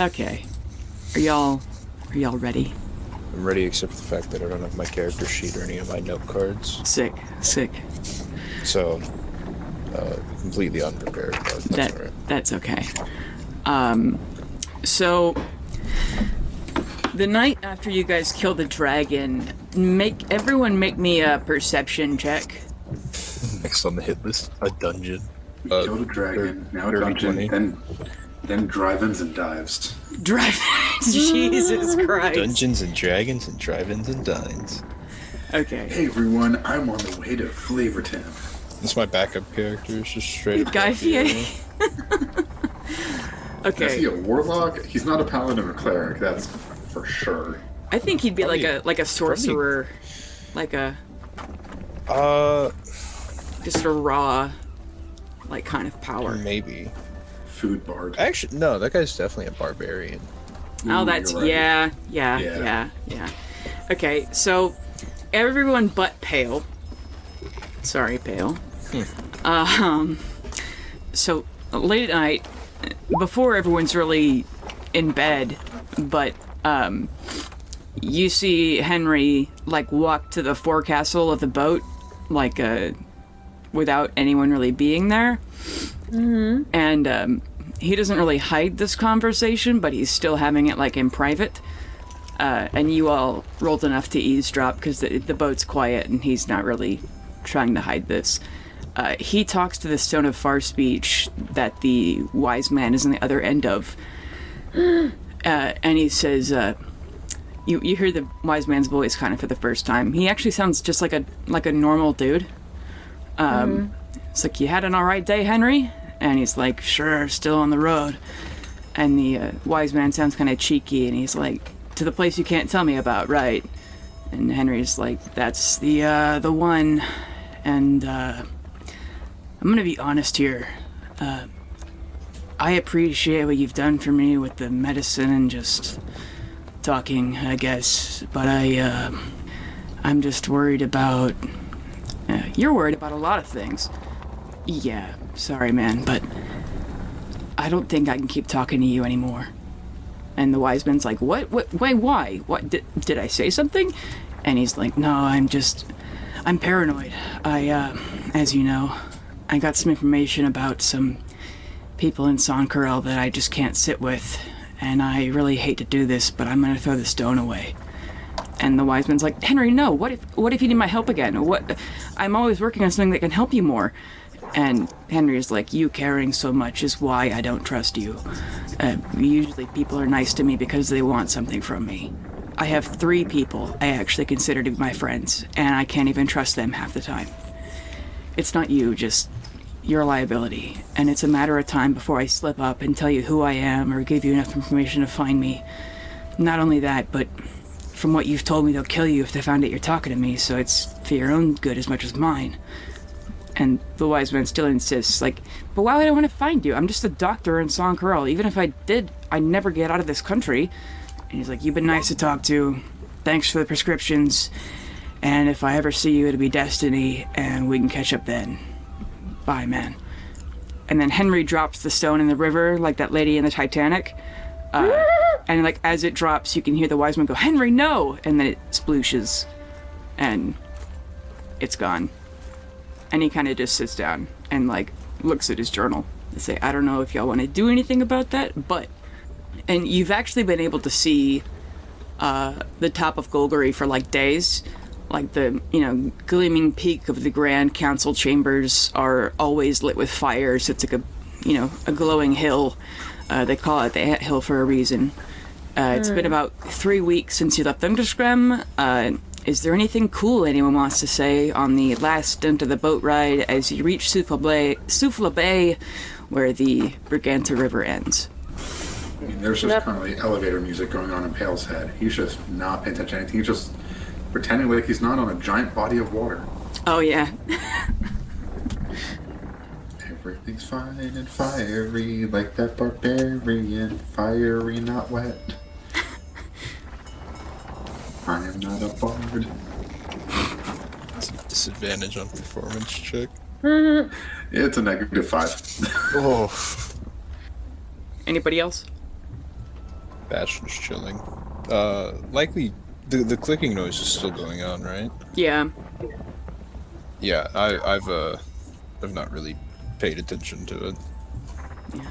Okay. Are y'all ready? I'm ready, except for the fact that I don't have my character sheet or any of my note cards. Sick. So, completely unprepared, but that's alright. That's okay. So, the night after you guys kill the dragon, everyone make me a perception check. Next on the hit list, a dungeon. Kill the dragon, now a dungeon, then drive-ins and dives. Jesus Christ. Dungeons and Dragons and drive-ins and dines. Okay. Hey everyone, I'm on the way to Flavortown. This is my backup character. It's just straight up. Guy Fieri. Okay. Is he a warlock? He's not a paladin or cleric, that's for sure. I think he'd be like a sorcerer, like a just a raw, like kind of power. Maybe. Food bard. Actually, no, that guy's definitely a barbarian. Oh, that's right. yeah. Okay, so everyone but Pale. Sorry, Pale. So late at night, before everyone's really in bed, but you see Henry like walk to the forecastle of the boat, like without anyone really being there. Mm-hmm. And he doesn't really hide this conversation, but he's still having it like in private. And you all rolled enough to eavesdrop because the boat's quiet and he's not really trying to hide this. He talks to the Stone of Far Speech that the wise man is on the other end of. And he says, you hear the wise man's voice kind of for the first time. He actually sounds just like a normal dude. It's like, you had an alright day, Henry? And he's like, sure, still on the road. And the wise man sounds kind of cheeky, and he's like, to the place you can't tell me about, right? And Henry's like, that's the one. And I'm gonna be honest here. I appreciate what you've done for me with the medicine and just talking, I guess. But I'm just worried about... you're worried about a lot of things. Yeah, sorry, man, but I don't think I can keep talking to you anymore. And the wise man's like, what? Wait, why? What? Did I say something? And he's like, no, I'm paranoid. As you know, I got some information about some people in Sonkarel that I just can't sit with, and I really hate to do this, but I'm gonna throw the stone away. And the wise man's like, Henry, no, what if you need my help again? What? I'm always working on something that can help you more. And Henry's like, you caring so much is why I don't trust you. Usually people are nice to me because they want something from me. I have 3 people I actually consider to be my friends, and I can't even trust them half the time. It's not you, just your liability. And it's a matter of time before I slip up and tell you who I am or give you enough information to find me. Not only that, but from what you've told me, they'll kill you if they find out you're talking to me, so it's for your own good as much as mine. And the wise man still insists, like, but why would I want to find you? I'm just a doctor in Sonkarel. Even if I did, I'd never get out of this country. And he's like, you've been nice to talk to. Thanks for the prescriptions. And if I ever see you, it'll be destiny, and we can catch up then. Bye, man. And then Henry drops the stone in the river, like that lady in the Titanic. And like as it drops, you can hear the wise man go, Henry, no! And then it splooshes. And it's gone. And he kind of just sits down and like looks at his journal and say, I don't know if y'all want to do anything about that, but... And you've actually been able to see the top of Golgari for like days. Like the, gleaming peak of the Grand Council chambers are always lit with fire, so it's like a glowing hill. They call it the Ant Hill for a reason. It's been about 3 weeks since you left Thunderscram. Is there anything cool anyone wants to say on the last stint of the boat ride as you reach Souffla Bay, where the Briganta River ends? I mean, there's just currently elevator music going on in Pale's head. He's just not paying attention to anything. He's just pretending like he's not on a giant body of water. Oh, yeah. Everything's fine and fiery, like that barbarian, fiery, not wet. I am not a bard. It's a disadvantage on performance check. It's a -5. Oh. Anybody else? Bastion's chilling. Likely, the clicking noise is still going on, right? Yeah. Yeah, I've not really paid attention to it. Yeah.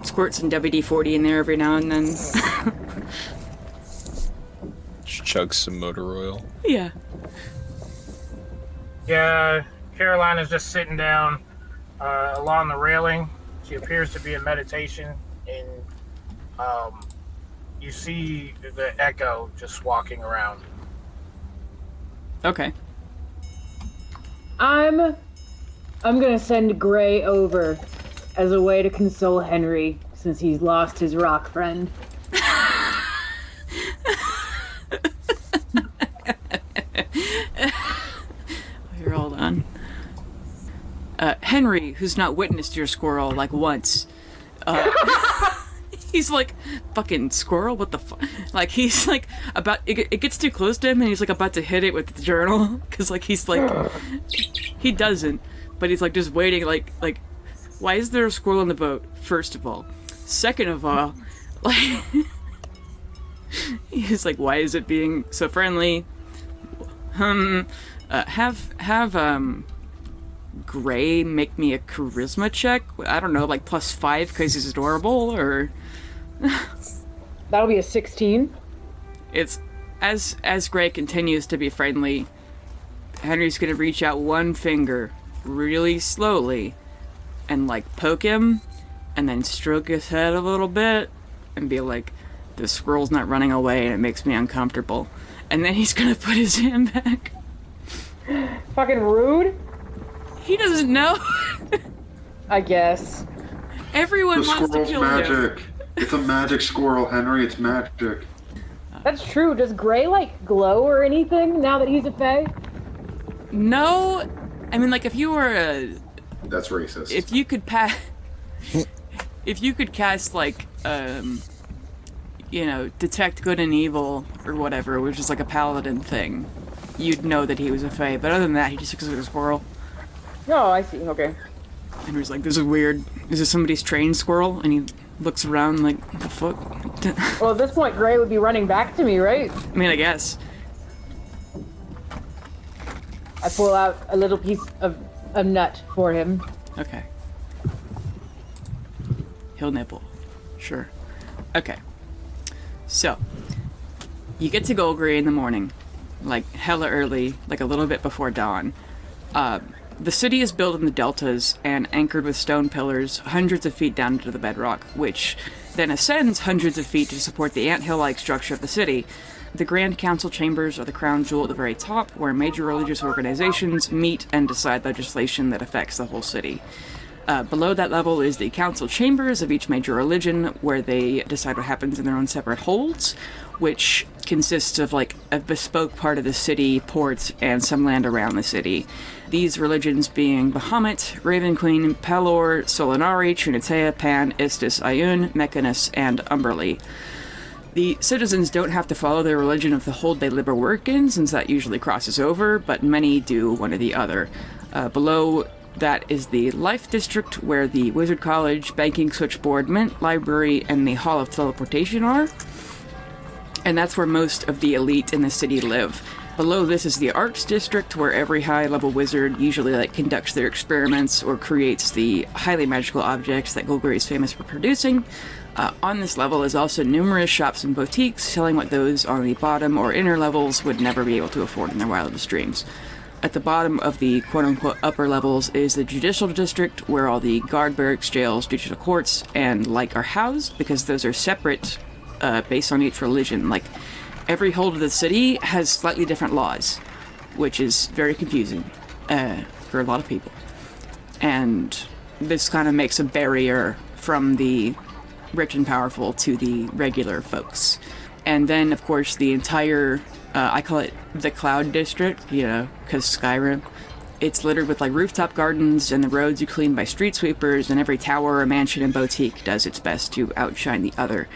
Squirt some WD-40 in there every now and then. Just chug some motor oil. Yeah. Yeah, Caroline is just sitting down along the railing. She appears to be in meditation, and you see the Echo just walking around. Okay. I'm gonna send Gray over as a way to console Henry since he's lost his rock friend. Here, hold on. Henry, who's not witnessed your squirrel like once, he's like, fucking squirrel, what the fuck? Like, he's like, it gets too close to him and he's like about to hit it with the journal, because like, he's like, he doesn't, but he's like just waiting, like, why is there a squirrel on the boat, first of all? Second of all, like, he's like, why is it being so friendly? Have Gray make me a charisma check. I don't know, like +5 because he's adorable, or That'll be a 16. it's as Gray continues to be friendly, Henry's gonna reach out one finger really slowly and like poke him and then stroke his head a little bit and be like, the squirrel's not running away and it makes me uncomfortable. And then he's gonna put his hand back. Fucking rude, He doesn't know. I guess. Everyone The wants to squirrel's kill him. magic. It's a magic squirrel, Henry. It's magic. That's true. Does Gray, like, glow or anything now that he's a fae? No, I mean, like, if you were That's racist. if you could if you could cast like detect good and evil or whatever, which is like a paladin thing, you'd know that he was a fae. But other than that, he just looks like a squirrel. Oh, I see. Okay. And he's like, this is weird. Is this somebody's trained squirrel? And he looks around like, the fuck? Well, at this point, Gray would be running back to me, right? I mean, I guess. I pull out a little piece of a nut for him. Okay. He'll nibble. Sure. Okay. So, you get to Golgari in the morning, like hella early, like a little bit before dawn. The city is built in the deltas and anchored with stone pillars hundreds of feet down into the bedrock, which then ascends hundreds of feet to support the anthill-like structure of the city. The Grand Council chambers are the crown jewel at the very top, where major religious organizations meet and decide legislation that affects the whole city. Below that level is the council chambers of each major religion, where they decide what happens in their own separate holds, which consists of like a bespoke part of the city, ports, and some land around the city. These religions being Bahamut, Raven Queen, Pelor, Solinari, Trinitea, Pan, Istis, Ayun, Mechanus, and Umberly. The citizens don't have to follow the religion of the hold they live or work in, since that usually crosses over, but many do one or the other. Below that is the Life District, where the Wizard College, Banking Switchboard, Mint, Library, and the Hall of Teleportation are. And that's where most of the elite in the city live. Below this is the Arts District, where every high-level wizard usually conducts their experiments or creates the highly magical objects that Golgari is famous for producing. On this level is also numerous shops and boutiques selling what those on the bottom or inner levels would never be able to afford in their wildest dreams. At the bottom of the quote-unquote upper levels is the Judicial District, where all the guard barracks, jails, judicial courts, and like are housed, because those are separate based on each religion. Like, every hold of the city has slightly different laws, which is very confusing for a lot of people. And this kind of makes a barrier from the rich and powerful to the regular folks. And then, of course, the entire, I call it the Cloud District, because Skyrim. It's littered with rooftop gardens, and the roads are cleaned by street sweepers, and every tower, mansion, and boutique does its best to outshine the other.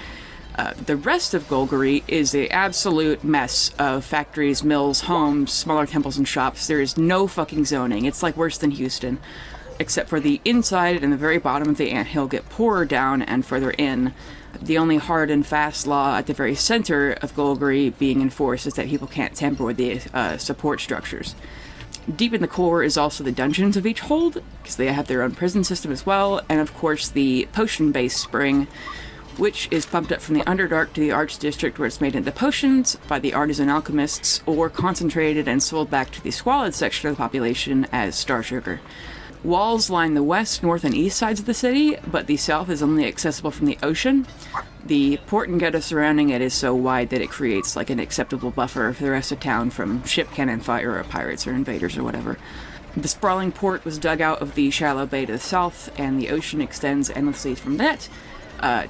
The rest of Golgari is an absolute mess of factories, mills, homes, smaller temples, and shops. There is no fucking zoning. It's worse than Houston. except for the inside and the very bottom of the anthill get poorer down and further in. The only hard and fast law at the very center of Golgari being enforced is that people can't tamper with the support structures. Deep in the core is also the dungeons of each hold, because they have their own prison system as well, and of course the potion-based spring, which is pumped up from the Underdark to the Arch District, where it's made into potions by the artisan alchemists, or concentrated and sold back to the squalid section of the population as star sugar. Walls line the west, north, and east sides of the city, but the south is only accessible from the ocean. The port and ghetto surrounding it is so wide that it creates like an acceptable buffer for the rest of town from ship cannon fire or pirates or invaders or whatever. The sprawling port was dug out of the shallow bay to the south, and the ocean extends endlessly from that.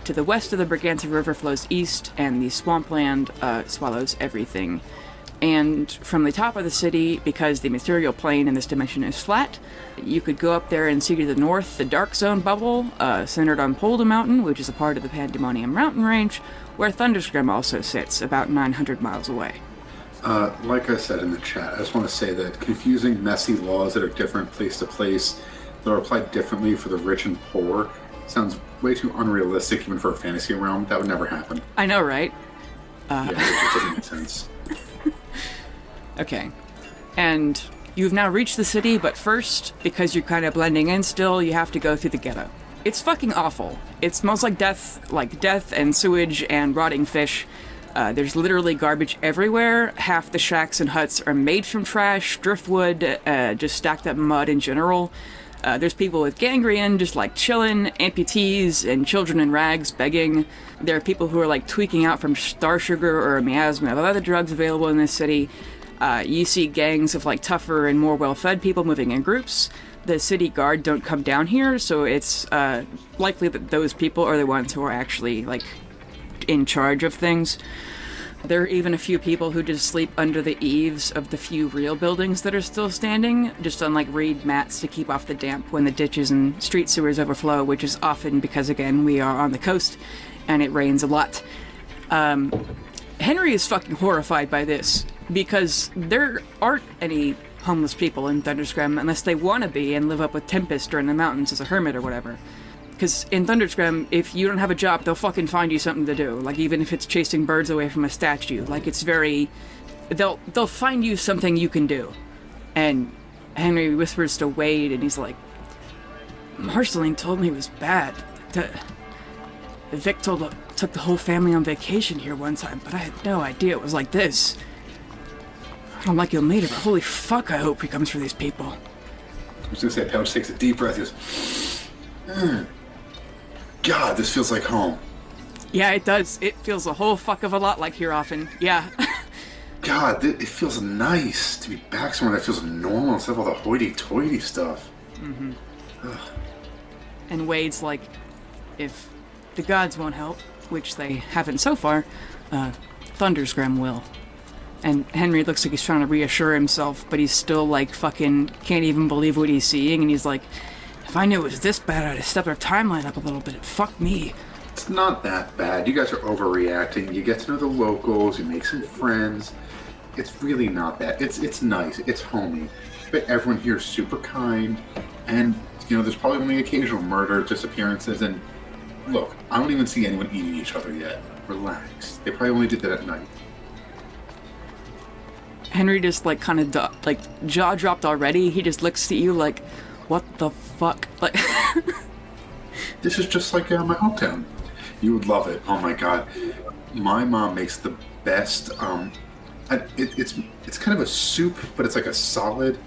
To the west of the Briganta River flows east, and the swampland swallows everything. And from the top of the city, because the material plane in this dimension is flat, you could go up there and see to the north the Dark Zone bubble, centered on Polda Mountain, which is a part of the Pandemonium mountain range, where Thunderscrim also sits, about 900 miles away. Like I said in the chat, I just want to say that confusing, messy laws that are different place to place, that are applied differently for the rich and poor, sounds way too unrealistic even for a fantasy realm. That would never happen. I know, right? Yeah, it just doesn't make sense. Okay. And you've now reached the city, but first, because you're kind of blending in still, you have to go through the ghetto. It's fucking awful. It smells like death and sewage and rotting fish. There's literally garbage everywhere. Half the shacks and huts are made from trash, driftwood, just stacked up mud in general. There's people with gangrene just like chilling, amputees, and children in rags begging. There are people who are like tweaking out from star sugar or a miasma of other drugs available in this city. You see gangs of like tougher and more well-fed people moving in groups. The city guard don't come down here, so it's likely that those people are the ones who are actually like in charge of things. There are even a few people who just sleep under the eaves of the few real buildings that are still standing, just on like reed mats to keep off the damp when the ditches and street sewers overflow, which is often because, again, we are on the coast and it rains a lot. Henry is fucking horrified by this, because there aren't any homeless people in Thunderscrim unless they want to be and live up with Tempest or in the mountains as a hermit or whatever. Because in Thunderscrim, if you don't have a job, they'll fucking find you something to do. Like, even if it's chasing birds away from a statue. Like, it's very... They'll find you something you can do. And Henry whispers to Wade, and he's like, Marceline told me it was bad. Vic took the whole family on vacation here one time, but I had no idea it was like this. I don't like Ilmater, but holy fuck, I hope he comes for these people. I was gonna say, Pouch takes a deep breath, he goes, God, this feels like home. Yeah, it does. It feels a whole fuck of a lot like here often. Yeah. God, it feels nice to be back somewhere that feels normal instead of all the hoity-toity stuff. Mm-hmm. And Wade's like, if the gods won't help, which they haven't so far, Thunderscrim will. And Henry looks like he's trying to reassure himself, but he's still like fucking can't even believe what he's seeing, and he's like, if I knew it was this bad, I'd have stepped our timeline up a little bit. Fuck me. It's not that bad. You guys are overreacting. You get to know the locals. You make some friends. It's really not bad. It's nice. It's homey. But everyone here is super kind. And, you know, there's probably only occasional murder, disappearances, and look, I don't even see anyone eating each other yet. Relax. They probably only did that at night. Henry just like kind of like jaw dropped already. He just looks at you like, what the fuck? Like, this is just like my hometown. You would love it. Oh my god, my mom makes the best. It's kind of a soup, but it's like a solid.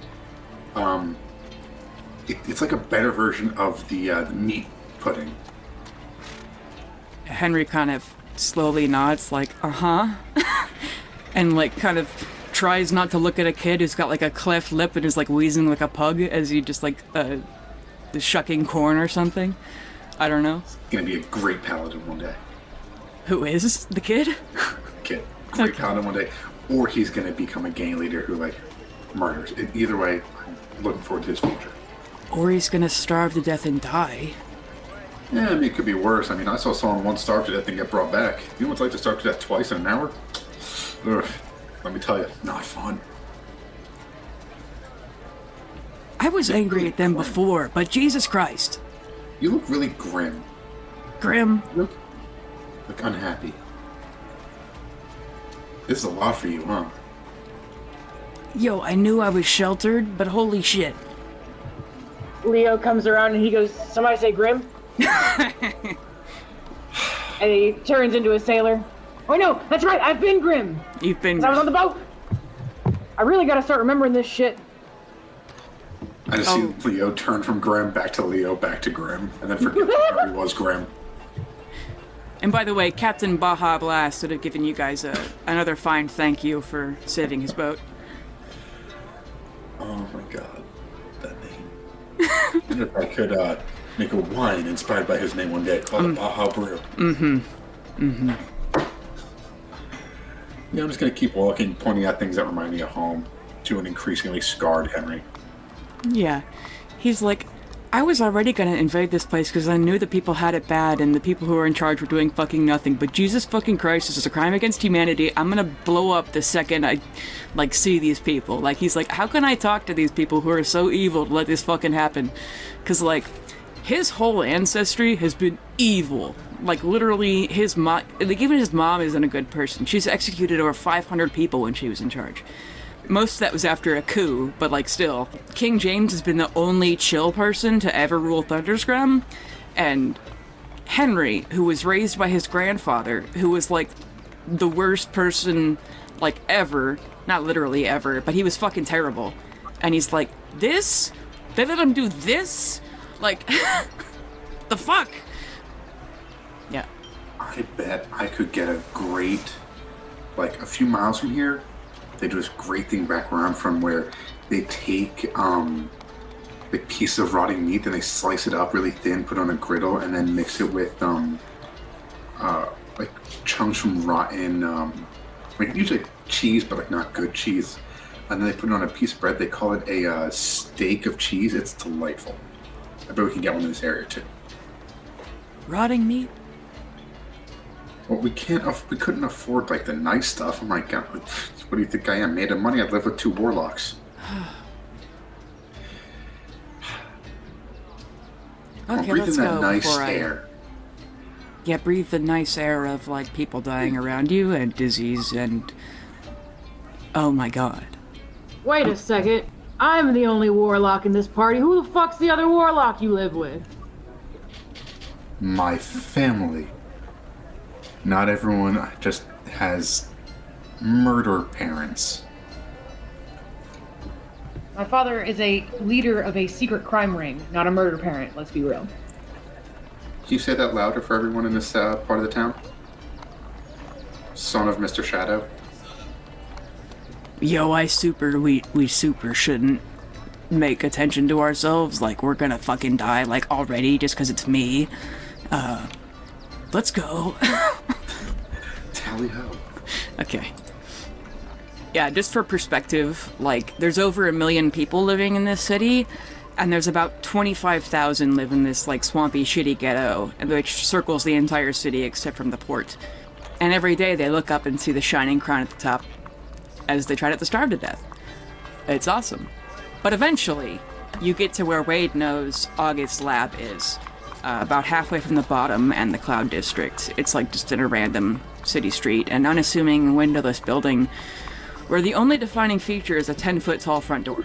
It's like a better version of the meat pudding. Henry kind of slowly nods, like, and like kind of tries not to look at a kid who's got like a cleft lip and is like wheezing like a pug as he just like is shucking corn or something. I don't know. He's gonna be a great paladin one day. Who is the kid? Kid, great paladin one day, or he's gonna become a gang leader who like murders. Either way, I'm looking forward to his future. Or he's gonna starve to death and die. Yeah, I mean, it could be worse. I mean, I saw someone once starve to death and get brought back. You know what it's like to starve to death twice in an hour? Ugh. Let me tell you, not fun. I was angry at them before, but Jesus Christ. You look really grim. Grim? You look unhappy. This is a lot for you, huh? Yo, I knew I was sheltered, but holy shit. Leo comes around and he goes, somebody say Grim? And he turns into a sailor. Oh no, that's right, I've been Grim. You've been 'Cause I was on the boat. I really gotta start remembering this shit. I just see Leo turn from Grim back to Leo, back to Grim, and then forget that he was Grim. And by the way, Captain Baja Blast would have given you guys another fine thank you for saving his boat. Oh my god, that name. And if I could make a wine inspired by his name one day, called it Baja Brew. Yeah, I'm just gonna keep walking, pointing out things that remind me of home, to an increasingly scarred Henry. Yeah. He's like, I was already gonna invade this place because I knew the people had it bad and the people who were in charge were doing fucking nothing, but Jesus fucking Christ, this is a crime against humanity. I'm gonna blow up the second I, see these people. Like, he's like, how can I talk to these people who are so evil to let this fucking happen? Because, his whole ancestry has been evil. Literally, his mom, even his mom isn't a good person. She's executed over 500 people when she was in charge. Most of that was after a coup, but still. King James has been the only chill person to ever rule Thunderscrum, and Henry, who was raised by his grandfather, who was the worst person ever, not literally ever, but he was fucking terrible. And he's like, this? They let him do this? The fuck? Yeah. I bet I could get a great, a few miles from here, they do this great thing back where I'm from where they take pieces of rotting meat and they slice it up really thin, put it on a griddle, and then mix it with chunks from rotten usually cheese, but not good cheese. And then they put it on a piece of bread. They call it a steak of cheese. It's delightful. I bet we can get one in this area too. Rotting meat? Well, we couldn't afford the nice stuff. Oh my god, what do you think I am? Made of money? I'd live with 2 warlocks. Okay, breathe let's in go that nice before air. Yeah, breathe the nice air of people dying around you and disease and... Oh my god. Wait a second. I'm the only warlock in this party. Who the fuck's the other warlock you live with? My family. Not everyone just has murder parents. My father is a leader of a secret crime ring, not a murder parent, let's be real. Can you say that louder for everyone in this part of the town? Son of Mr. Shadow. Yo, we super shouldn't make attention to ourselves. We're gonna fucking die, already, just because it's me. Let's go. Tally ho. Okay. Yeah, just for perspective, there's over 1 million people living in this city, and there's about 25,000 live in this, swampy, shitty ghetto, which circles the entire city except from the port. And every day they look up and see the shining crown at the top as they try not to starve to death. It's awesome. But eventually, you get to where Wade knows August's lab is. About halfway from the bottom and the Cloud District. It's just in a random city street, an unassuming windowless building where the only defining feature is a 10-foot tall front door.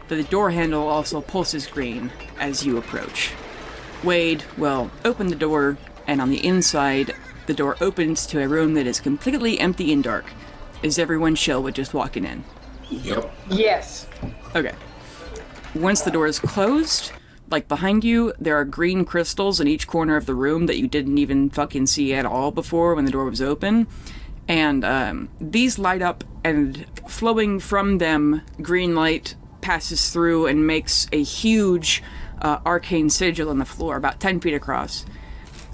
The door handle also pulses green as you approach. Wade will open the door, and on the inside, the door opens to a room that is completely empty and dark. Is everyone chill with just walking in? Yep. Yes. Okay. Once the door is closed, behind you, there are green crystals in each corner of the room that you didn't even fucking see at all before when the door was open. And these light up, and flowing from them, green light passes through and makes a huge arcane sigil on the floor, about 10 feet across.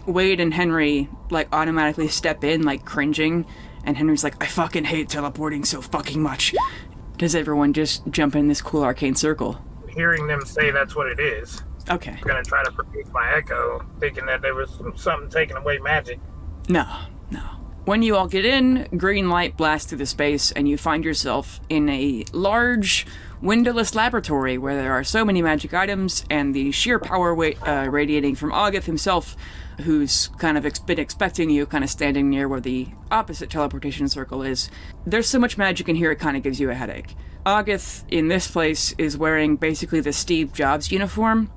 Wade and Henry, automatically step in, cringing, and Henry's like, I fucking hate teleporting so fucking much. Does everyone just jump in this cool arcane circle? Hearing them say that's what it is. Okay. I'm gonna try to produce my echo, thinking that there was something taking away magic. No. When you all get in, green light blasts through the space, and you find yourself in a large, windowless laboratory where there are so many magic items, and the sheer power radiating from August himself, who's kind of been expecting you, kind of standing near where the opposite teleportation circle is. There's so much magic in here, it kind of gives you a headache. August, in this place, is wearing basically the Steve Jobs uniform.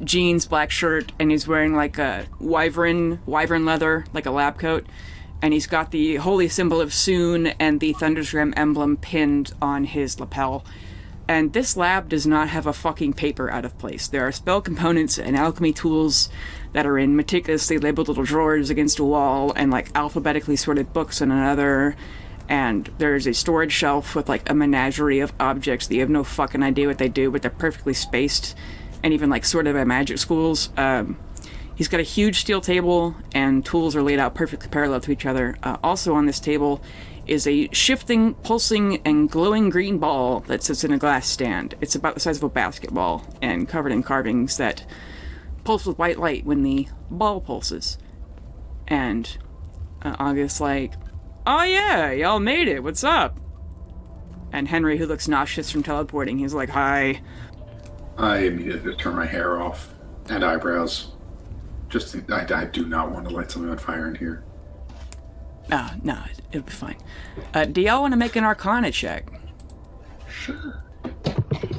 Jeans, black shirt, and he's wearing like a wyvern leather, like a lab coat. And he's got the holy symbol of Soon and the Thundersgram emblem pinned on his lapel. And this lab does not have a fucking paper out of place. There are spell components and alchemy tools that are in meticulously labeled little drawers against a wall, and like alphabetically sorted books in another. And there's a storage shelf with like a menagerie of objects that you have no fucking idea what they do, but they're perfectly spaced, and even like sorted by magic schools. He's got a huge steel table, and tools are laid out perfectly parallel to each other. Also on this table is a shifting, pulsing, and glowing green ball that sits in a glass stand. It's about the size of a basketball, and covered in carvings that pulse with white light when the ball pulses. And August's like, "Oh yeah, y'all made it, what's up?" And Henry, who looks nauseous from teleporting, he's like, "Hi." I immediately turn my hair off and eyebrows. I do not want to light something on fire in here. No, it'll be fine. Do y'all want to make an Arcana check? Sure.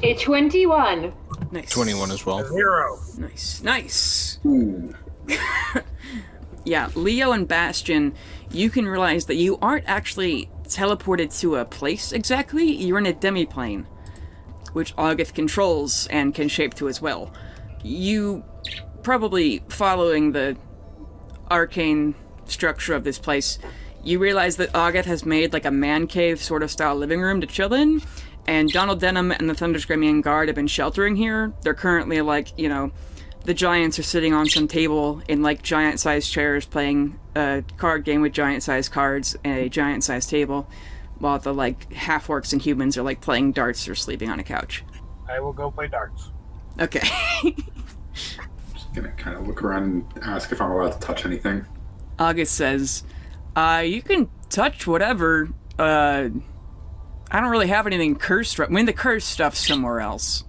A 21. Nice. 21 as well. 0. Nice. Ooh. Yeah, Leo and Bastion, you can realize that you aren't actually teleported to a place exactly. You're in a demiplane, which August controls and can shape to as well. You, probably following the arcane structure of this place, you realize that August has made like a man cave sort of style living room to chill in, and Donald Denham and the Thunderscreamian Guard have been sheltering here. They're currently like, the giants are sitting on some table in like giant-sized chairs playing a card game with giant-sized cards and a giant-sized table, while the like half-orcs and humans are like playing darts or sleeping on a couch. I will go play darts. Okay. Just gonna kind of look around and ask if I'm allowed to touch anything. August says, you can touch whatever. I don't really have anything cursed. I mean, the cursed stuff's somewhere else.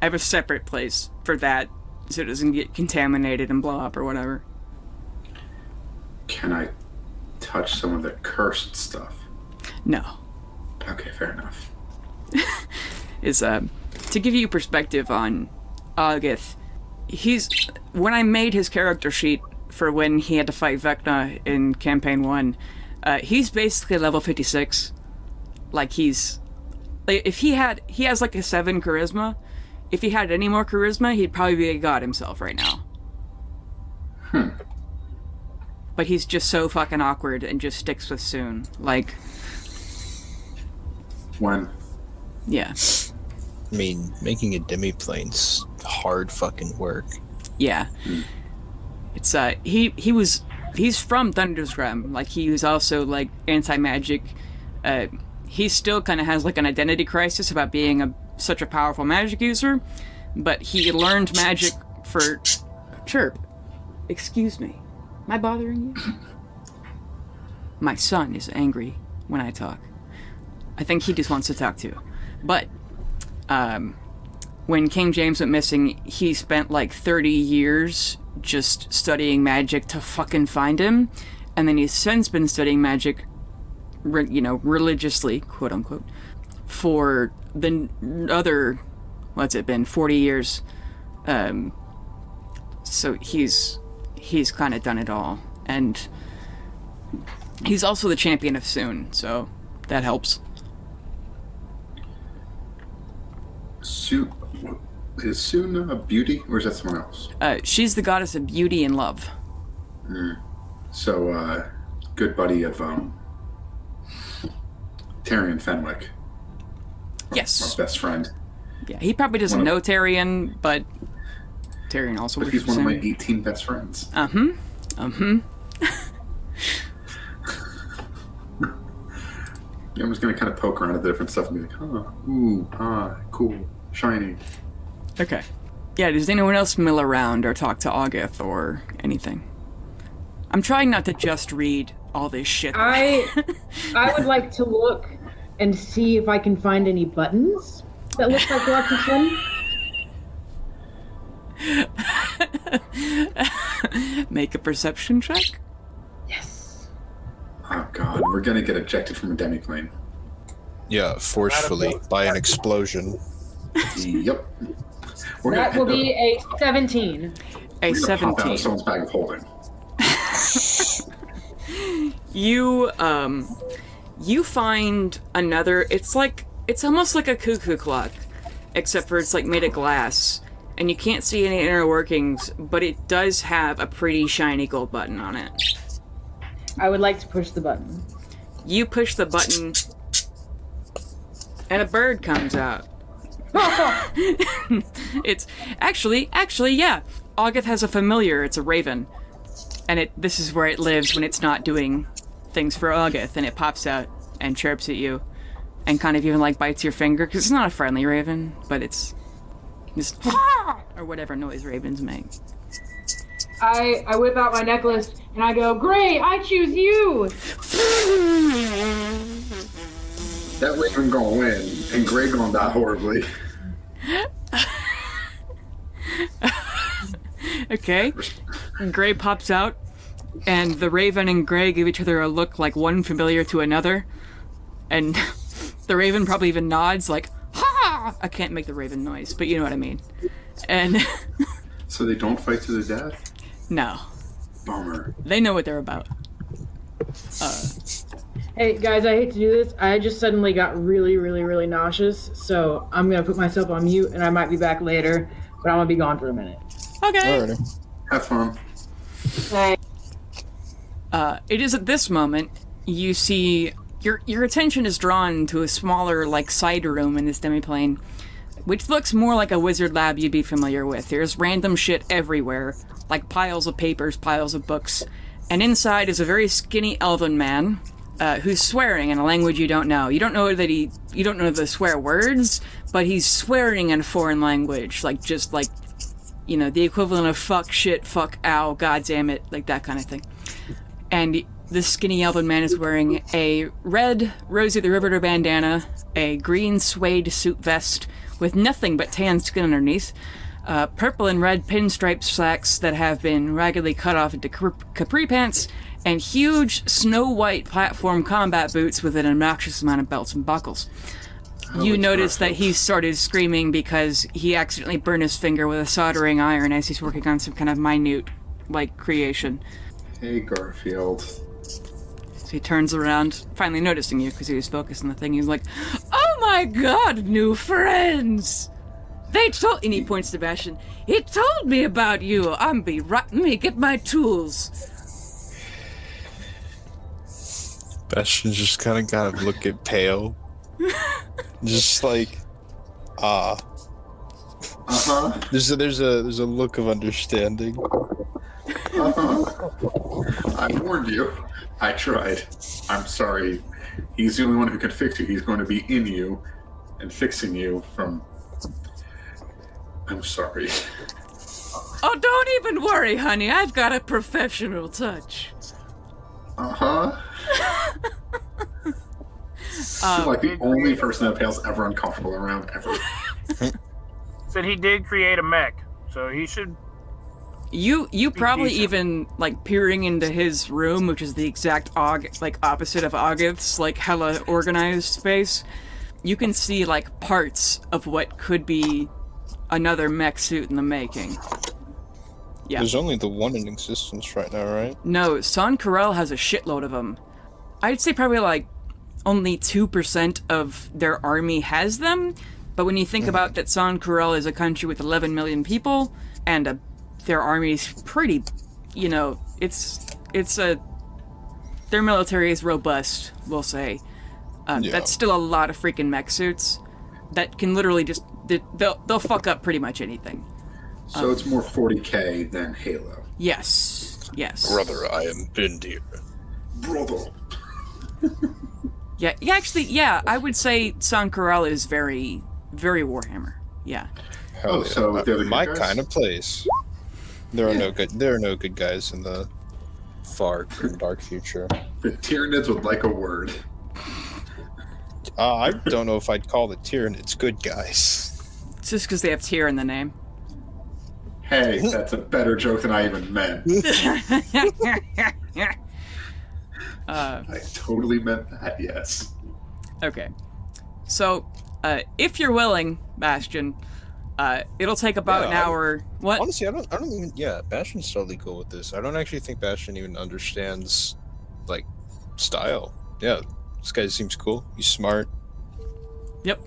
I have a separate place for that, so it doesn't get contaminated and blow up or whatever. Can I touch some of the cursed stuff? No. Okay, fair enough. To give you perspective on August, when I made his character sheet for when he had to fight Vecna in Campaign 1, he's basically level 56. Like, if he has like a 7 charisma. If he had any more charisma, he'd probably be a god himself right now. But he's just so fucking awkward and just sticks with Soon. Like... When? Yeah. I mean, making a demiplane's hard fucking work. Yeah. It's, he's from Thundersgram. Like, he was also, like, anti-magic. He still kind of has, like, an identity crisis about being such a powerful magic user, but he learned magic for... Chirp. Excuse me. Am I bothering you? My son is angry when I talk. I think he just wants to talk too. But, when King James went missing, he spent like 30 years just studying magic to fucking find him, and then he's since been studying magic, religiously, quote unquote, for the other, what's it been, 40 years. So he's kind of done it all, and he's also the champion of Soon, so that helps. Is Soon a beauty, or is that someone else? She's the goddess of beauty and love. So, good buddy of Tyrion Fenwick. Yes. My best friend. Yeah, he probably doesn't know Tyrion, but Tyrion also But he's one of my 18 best friends. I'm just gonna kind of poke around at the different stuff and be like, cool, shiny. Okay. Yeah, does anyone else mill around or talk to August or anything? I'm trying not to just read all this shit. I would like to look and see if I can find any buttons that look like Galactic Sun. Make a perception check. Yes. Oh god, we're gonna get ejected from a demiplane. Yeah, forcefully by an explosion. Yep. We're That will be a 17. A we're gonna pop out of 17. someone's bag of holding. You find another. It's almost like a cuckoo clock, except for it's like made of glass, and you can't see any inner workings, but it does have a pretty shiny gold button on it. I would like to push the button. You push the button, and a bird comes out. It's actually, yeah. August has a familiar. It's a raven, and this is where it lives when it's not doing things for August, and it pops out and chirps at you, and kind of even like bites your finger because it's not a friendly raven, but it's just or whatever noise ravens make. I whip out my necklace and I go, Gray, I choose you! That raven gonna win, and Greg gonna die horribly. Okay. Gray pops out, and the raven and Gray give each other a look like one familiar to another, and the raven probably even nods like, ha! I can't make the raven noise, but you know what I mean. And So they don't fight to the death? no, Bummer. they know what they're about. Hey guys, I hate to do this. I just suddenly got really, really, really nauseous, so I'm gonna put myself on mute and I might be back later, but I'm gonna be gone for a minute. Okay. Alrighty. Have fun. Hey. It is at this moment you see your attention is drawn to a smaller like side room in this demiplane, which looks more like a wizard lab you'd be familiar with. There's random shit everywhere, like piles of papers, piles of books, and inside is a very skinny elven man who's swearing in a language you don't know. You don't know the swear words, but he's swearing in a foreign language, like just like, you know, the equivalent of fuck, shit, fuck, ow, god damn it, like that kind of thing. And this skinny elven man is wearing a red Rosie the Riveter bandana, a green suede suit vest with nothing but tan skin underneath, purple and red pinstripe slacks that have been raggedly cut off into capri pants, and huge snow-white platform combat boots with an obnoxious amount of belts and buckles. You notice that he started screaming because he accidentally burned his finger with a soldering iron as he's working on some kind of minute, like, creation. Hey, Garfield. So he turns around, finally noticing you because he was focused on the thing. He's like, "Oh my god, new friends! They told..." And he points to Bastion. "He told me about you. Let me get my tools." Bastion just kind of got to look at pale. Just like, Uh-huh. There's a look of understanding. I warned you. I tried. I'm sorry. He's the only one who can fix you. He's going to be in you and fixing you from... I'm sorry. Oh, don't even worry, honey. I've got a professional touch. Uh-huh. You're like the only person that Pale's ever uncomfortable around, ever. Said he did create a mech, so he should. You probably decent. even, like, peering into his room, which is the exact opposite of August's, like, hella organized space. You can see, like, parts of what could be another mech suit in the making. Yeah. There's only the one in existence right now, right? No, San Carel has a shitload of them. I'd say probably, like, only 2% of their army has them, but when you think about that San Carel is a country with 11 million people, and their army's pretty, you know, their military is robust, we'll say. Yeah. That's still a lot of freaking mech suits that can literally just, they'll fuck up pretty much anything. So it's more 40k than Halo. Yes. Brother, I am Bindir. Brother. Yeah, I would say San Carel is very, very Warhammer. Yeah. Hell Oh, so they're the good my guys? kind of place. There are no good guys in the far and dark future. The Tyranids would like a word. I don't know if I'd call the Tyranids good guys. It's just because they have Tyr in the name. Hey, that's a better joke than I even meant. I totally meant that, yes. Okay. So, if you're willing, Bastion, it'll take about an hour. What? Honestly, I don't even. Yeah, Bastion's totally cool with this. I don't actually think Bastion even understands, like, style. Yeah, this guy seems cool. He's smart. Yep.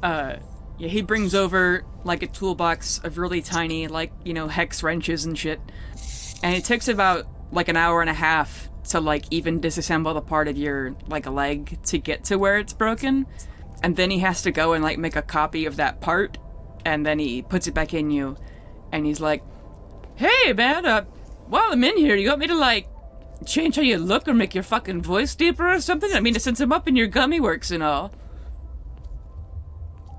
Yeah, he brings over, like, a toolbox of really tiny, like, hex wrenches and shit. And it takes about, like, an hour and a half to, like, even disassemble the part of your, like, a leg to get to where it's broken. And then he has to go and, like, make a copy of that part. And then he puts it back in you. And he's like, hey, man, while I'm in here, you want me to, like, change how you look or make your fucking voice deeper or something? I mean, since I'm up in your gummy works and all.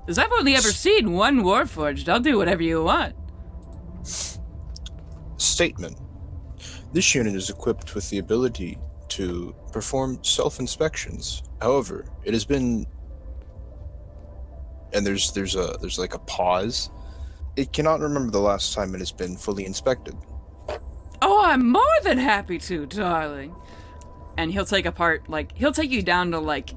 Because I've only ever seen one Warforged. I'll do whatever you want. Statement. This unit is equipped with the ability to perform self-inspections. However, it has been... And there's like a pause. It cannot remember the last time it has been fully inspected. Oh, I'm more than happy to, darling. And he'll take apart, like, he'll take you down to, like,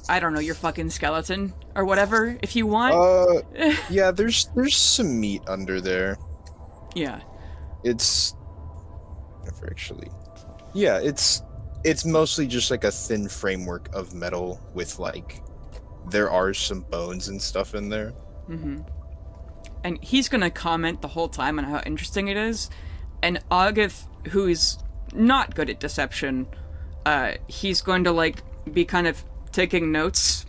I don't know, your fucking skeleton or whatever, if you want. Yeah, there's some meat under there. Yeah. It's never actually. Yeah, it's mostly just like a thin framework of metal with, like, there are some bones and stuff in there. Mm-hmm. And he's gonna comment the whole time on how interesting it is. And August, who is not good at deception, he's going to, like, be kind of taking notes,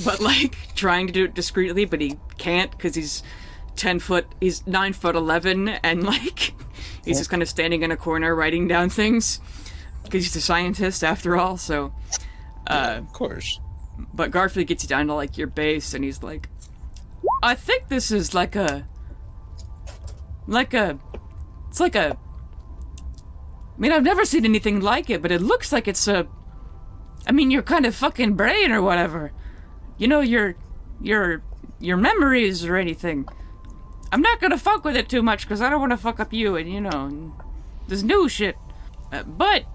but, like, trying to do it discreetly, but he can't because he's 9'11", and, like, he's just kind of standing in a corner writing down things because he's a scientist after all. So, yeah, of course. But Garfield gets you down to, like, your base, and he's like, I think this is it's like a, I mean, I've never seen anything like it, but it looks like it's I mean, your kind of fucking brain or whatever. Your memories or anything. I'm not gonna fuck with it too much, because I don't want to fuck up you, and, this new shit. But,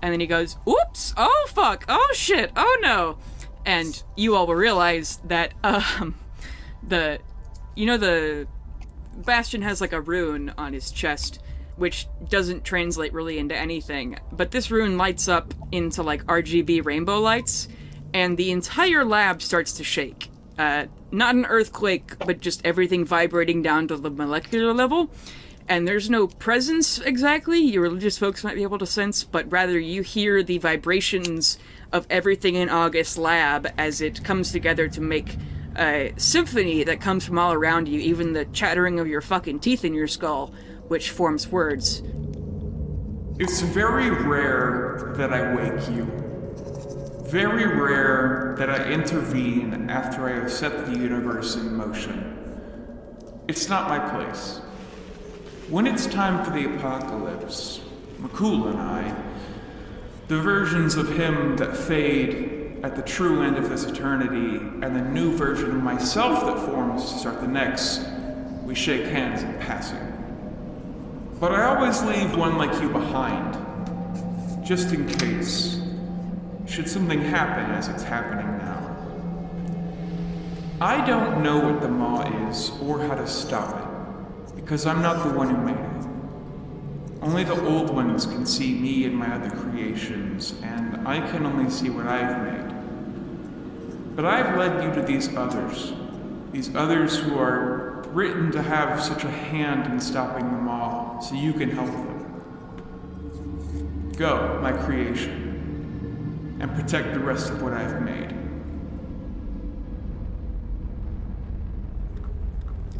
and then he goes, oops, oh fuck, oh shit, oh no. And you all will realize that, the Bastion has, like, a rune on his chest, which doesn't translate really into anything, but this rune lights up into, like, RGB rainbow lights, and the entire lab starts to shake. Not an earthquake, but just everything vibrating down to the molecular level, and there's no presence exactly, your religious folks might be able to sense, but rather you hear the vibrations of everything in August's lab as it comes together to make a symphony that comes from all around you, even the chattering of your fucking teeth in your skull, which forms words. It's very rare that I wake you. Very rare that I intervene after I have set the universe in motion. It's not my place. When it's time for the apocalypse, McCool and I, the versions of him that fade at the true end of this eternity, and the new version of myself that forms to start the next, we shake hands in passing. But I always leave one like you behind, just in case, should something happen as it's happening now. I don't know what the Maw is, or how to stop it, because I'm not the one who made it. Only the old ones can see me and my other creations, and I can only see what I've made. But I've led you to these others who are written to have such a hand in stopping the Maw, so you can help them. Go, my creation, and protect the rest of what I've made.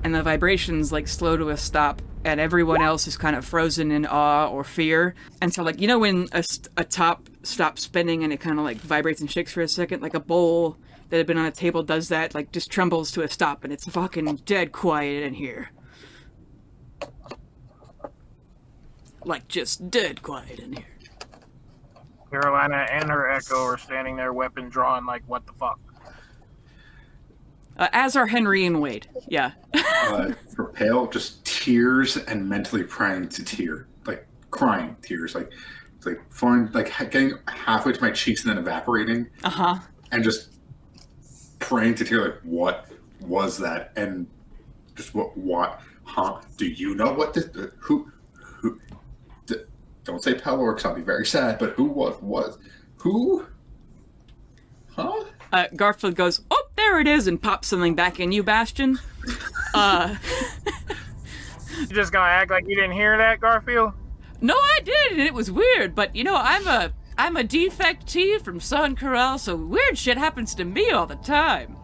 And the vibrations, like, slow to a stop, and everyone else is kind of frozen in awe or fear. And so, like, when a top stops spinning and it kind of, like, vibrates and shakes for a second, like a bowl that had been on a table does that, like, just trembles to a stop, and it's fucking dead quiet in here. Like, just dead quiet in here. Carolina and her Echo are standing there, weapon drawn, like, what the fuck? As are Henry and Wade. Yeah. For Pale, just tears and mentally praying to tear, like crying tears, like it's like falling, like getting halfway to my cheeks and then evaporating. And just praying to tear, like, what was that? And just what? Huh? Do you know what this? Who? Don't say Pelor, because I'll be very sad. But who was? Who? Huh? Garfield goes, oh, there it is, and pops something back in you, Bastion. You just gonna act like you didn't hear that, Garfield? No, I did, and it was weird, but, you know, I'm a defectee from San Corral, so weird shit happens to me all the time.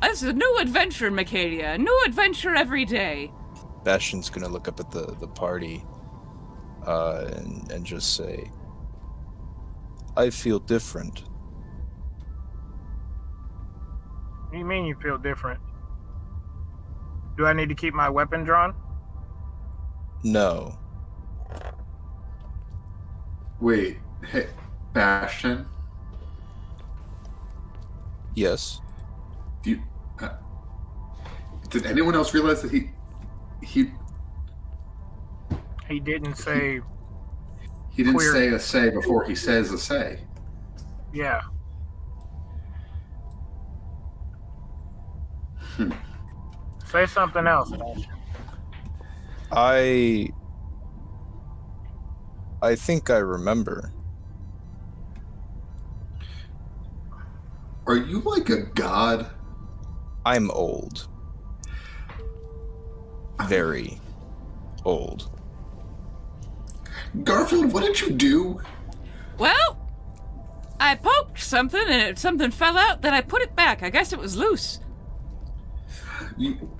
This is a new adventure, Micadia. A new adventure every day. Bastion's gonna look up at the party and just say, I feel different. What do you mean you feel different? Do I need to keep my weapon drawn? No. Wait, hey, Bastion. Yes. Did anyone else realize that he didn't say. He didn't Queer. say a say before he says a say. Yeah. Say something else. I think I remember. Are you like a god? I'm old. Very old. Garfield, what did you do? Well, I poked something, and something fell out, then I put it back. I guess it was loose. You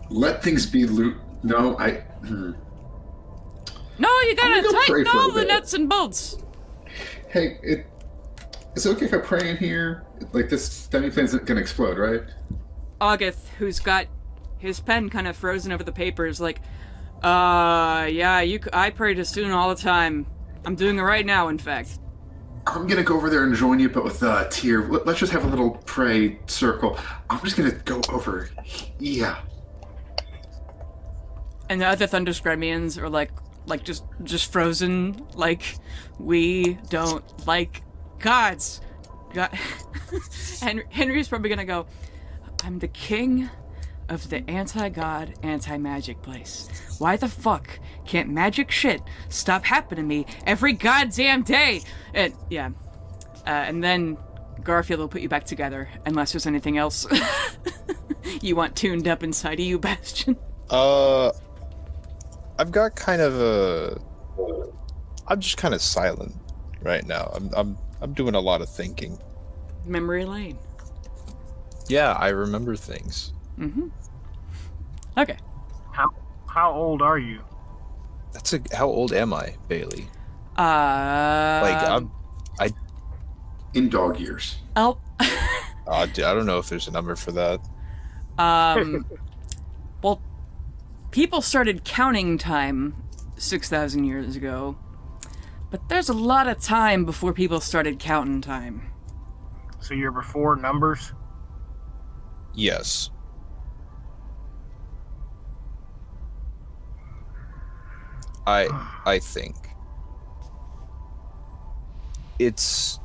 let things be loose. No, No, you I'm gotta gonna pray tighten for a all the bit. nuts and bolts. Hey, is it okay if I pray in here? Like, this demi-plane's gonna explode, right? August, who's got his pen kind of frozen over the paper, is like, yeah, I pray to Soon all the time. I'm doing it right now, in fact. I'm gonna go over there and join you, but with Tyr. Let's just have a little pray circle. I'm just gonna go over. Yeah. And the other Thunderscrimians are like just frozen, like, we don't like gods. God. Henry's probably gonna go, I'm the king of the anti-god, anti-magic place. Why the fuck can't magic shit stop happening to me every goddamn day? And yeah, and then Garfield will put you back together, unless there's anything else you want tuned up inside of you, Bastion. I've got kind of I'm just kind of silent right now. I'm doing a lot of thinking. Memory lane. Yeah, I remember things. Mm-hmm. Okay. How old are you? How old am I, Bailey? I'm In dog years. Oh. I don't know if there's a number for that. Well, people started counting time 6,000 years ago, but there's a lot of time before people started counting time. So you're before numbers? Yes. I think it's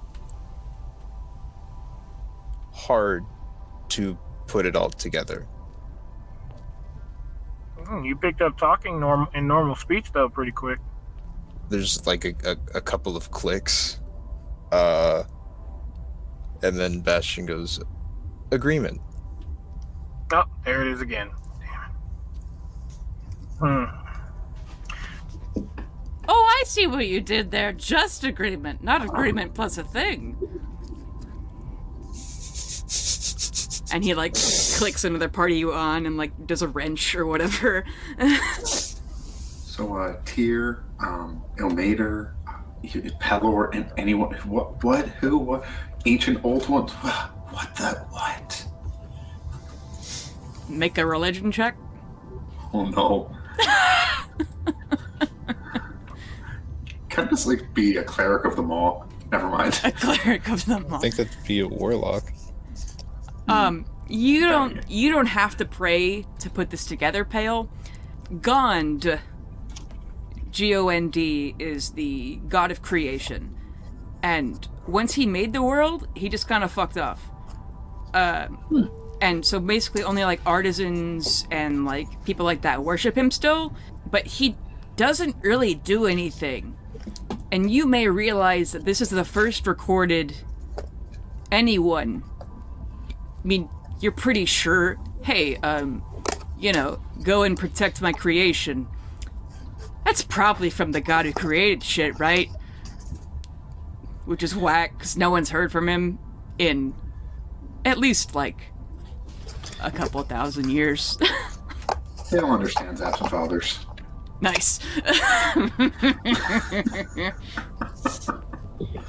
hard to put it all together. You picked up talking in normal speech, though, pretty quick. There's like a couple of clicks, and then Bastion goes, agreement. Oh, there it is again. Damn it. Oh, I see what you did there. Just agreement, not agreement plus a thing. And he, like, clicks another party you on and, like, does a wrench or whatever. So, Tyr, Ilmater, Pelor, and anyone. What? Who? What? Ancient old ones? What? Make a religion check. Oh no. Can't just like be a cleric of them all. Never mind. A cleric of them I all. think that'd be a warlock. You don't have to pray to put this together, Pale. Gond, G-O-N-D, is the god of creation. And once he made the world, he just kind of fucked off. And so basically only like artisans and like people like that worship him still, but he doesn't really do anything. And you may realize that this is the first recorded anyone. I mean, you're pretty sure, hey, go and protect my creation. That's probably from the god who created shit, right? Which is whack, because no one's heard from him in at least, like, a couple 1,000 years. They don't understand absent fathers. Nice.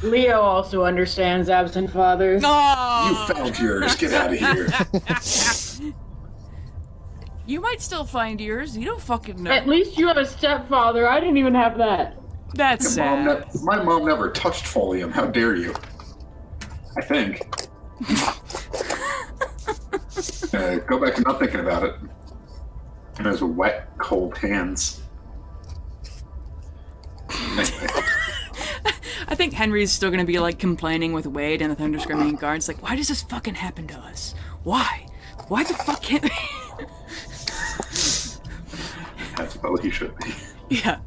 Leo also understands absent fathers. Oh! You found yours. Get out of here. You might still find yours. You don't fucking know. At least you have a stepfather. I didn't even have that. That's sad. My mom never touched folium. How dare you? I think. Go back to not thinking about it. And those wet, cold hands. Anyway. I think Henry's still gonna be like complaining with Wade and the Thunder Screaming Guards, like, why does this fucking happen to us? Why? Why the fuck can't we? That's about what he should be. Yeah.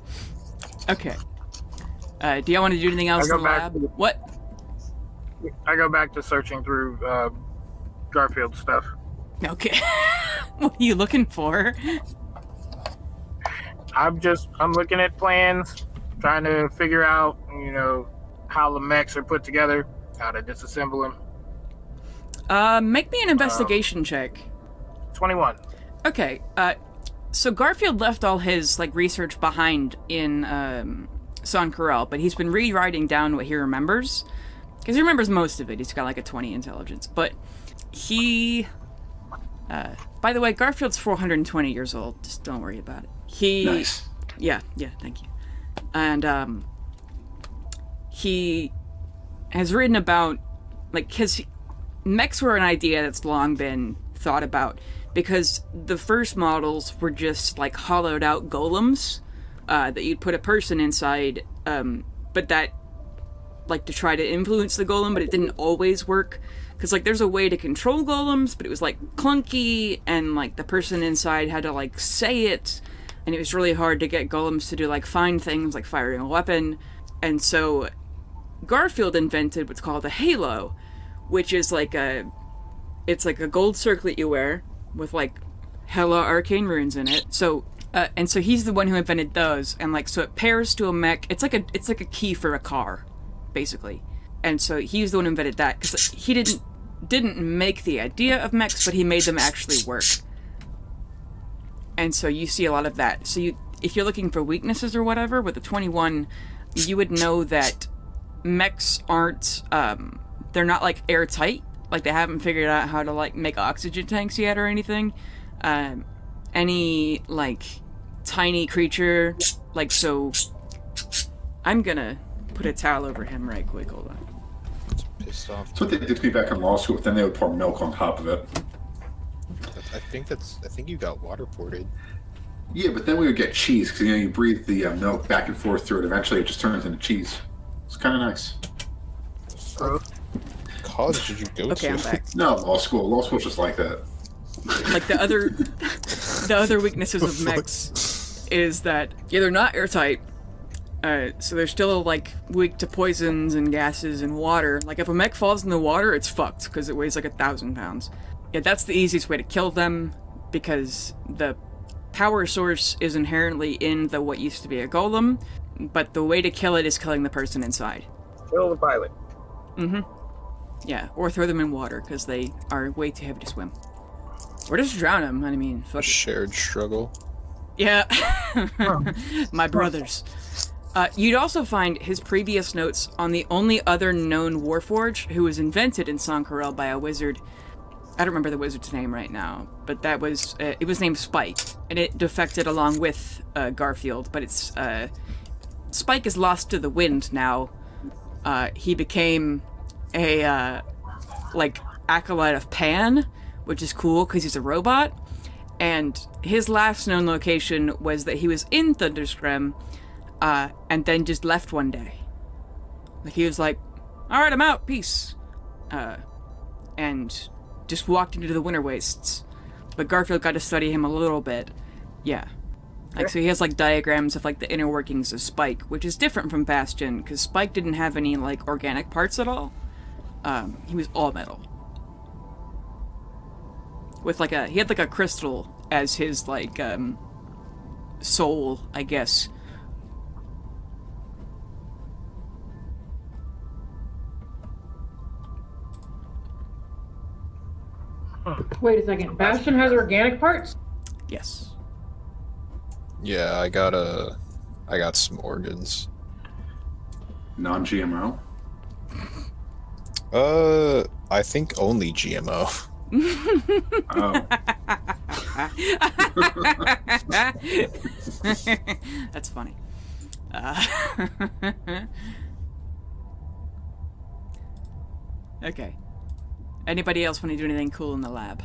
Okay. Do y'all want to do anything else I in go the back lab? to the- What? I go back to searching through Garfield stuff. Okay. What are you looking for? I'm looking at plans, trying to figure out, how the mechs are put together, how to disassemble them. Make me an investigation check. 21. Okay. So Garfield left all his like research behind in San Corel, but he's been rewriting down what he remembers. Because he remembers most of it. He's got like a 20 intelligence. But he... by the way, Garfield's 420 years old. Just don't worry about it. Nice. Yeah, thank you. And he has written about... Like, because mechs were an idea that's long been thought about. Because the first models were just like hollowed out golems that you'd put a person inside, but that like to try to influence the golem, but it didn't always work. Because like there's a way to control golems, but it was like clunky, and like the person inside had to like say it, and it was really hard to get golems to do like fine things like firing a weapon. And so Garfield invented what's called a halo, which is like it's like a gold circlet you wear with like hella arcane runes in it. So and so he's the one who invented those, and like so it pairs to a mech. It's like a key for a car, basically. And so he's the one who invented that, because he didn't make the idea of mechs, but he made them actually work. And so you see a lot of that. So if you're looking for weaknesses or whatever with the 21, you would know that mechs aren't they're not like airtight. Like, they haven't figured out how to, like, make oxygen tanks yet or anything. Any, like, tiny creature, like, so... I'm gonna put a towel over him right quick, hold on. Pissed off. That's what they did to me back in law school, but then they would pour milk on top of it. I think you got water ported. Yeah, but then we would get cheese, because, you breathe the milk back and forth through it. Eventually, it just turns into cheese. It's kind of nice. College did you go Okay, to? I'm back. No, law school. Law school's just like that. Like, the other weaknesses of mechs is that, yeah, they're not airtight. So they're still, like, weak to poisons and gases and water. Like, if a mech falls in the water, it's fucked, because it weighs like 1,000 pounds. Yeah, that's the easiest way to kill them, because the power source is inherently in what used to be a golem, but the way to kill it is killing the person inside. Kill the pilot. Mm-hmm. Yeah, or throw them in water, because they are way too heavy to swim. Or just drown them, I mean, A fuck it. shared struggle. Yeah. My brothers. You'd also find his previous notes on the only other known warforge who was invented in San Corel by a wizard. I don't remember the wizard's name right now, but that was, it was named Spike, and it defected along with Garfield, but Spike is lost to the wind now. He became a, acolyte of Pan, which is cool because he's a robot. And his last known location was that he was in Thunderscrim, and then just left one day. Like, he was like, alright, I'm out, peace. And just walked into the Winter Wastes. But Garfield got to study him a little bit. Yeah. Like, so he has, like, diagrams of, like, the inner workings of Spike, which is different from Bastion, because Spike didn't have any, like, organic parts at all. He was all metal. With, like, he had, like, a crystal as his, like, soul, I guess. Wait a second. Bastion has organic parts? Yes. Yeah, I got some organs. Non-GMO? I think only GMO. Oh. That's funny. Okay. Anybody else want to do anything cool in the lab?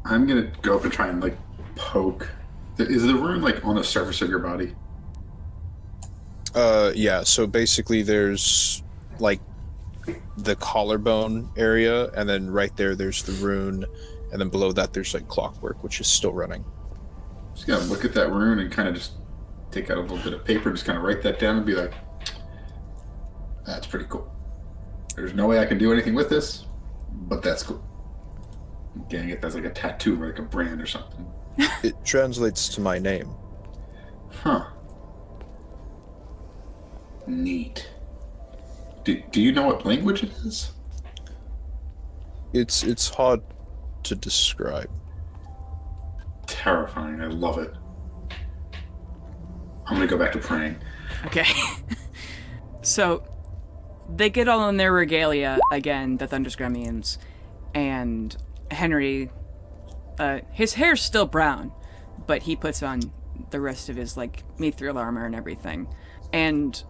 I'm gonna go up and try and, like, poke. Is the rune, like, on the surface of your body? Yeah, so basically there's, like, the collarbone area, and then right there's the rune, and then below that there's, like, clockwork, which is still running. Just gotta look at that rune and kind of just take out a little bit of paper, just kind of write that down and be like, that's pretty cool. There's no way I can do anything with this, but that's cool. I'm getting it, that's like a tattoo or like a brand or something. It translates to my name. Huh. Neat. Do you know what language it is? It's hard to describe. Terrifying. I love it. I'm gonna go back to praying. Okay. So, they get all in their regalia again, the Thunderscramians, and Henry, his hair's still brown, but he puts on the rest of his, like, mithril armor and everything. And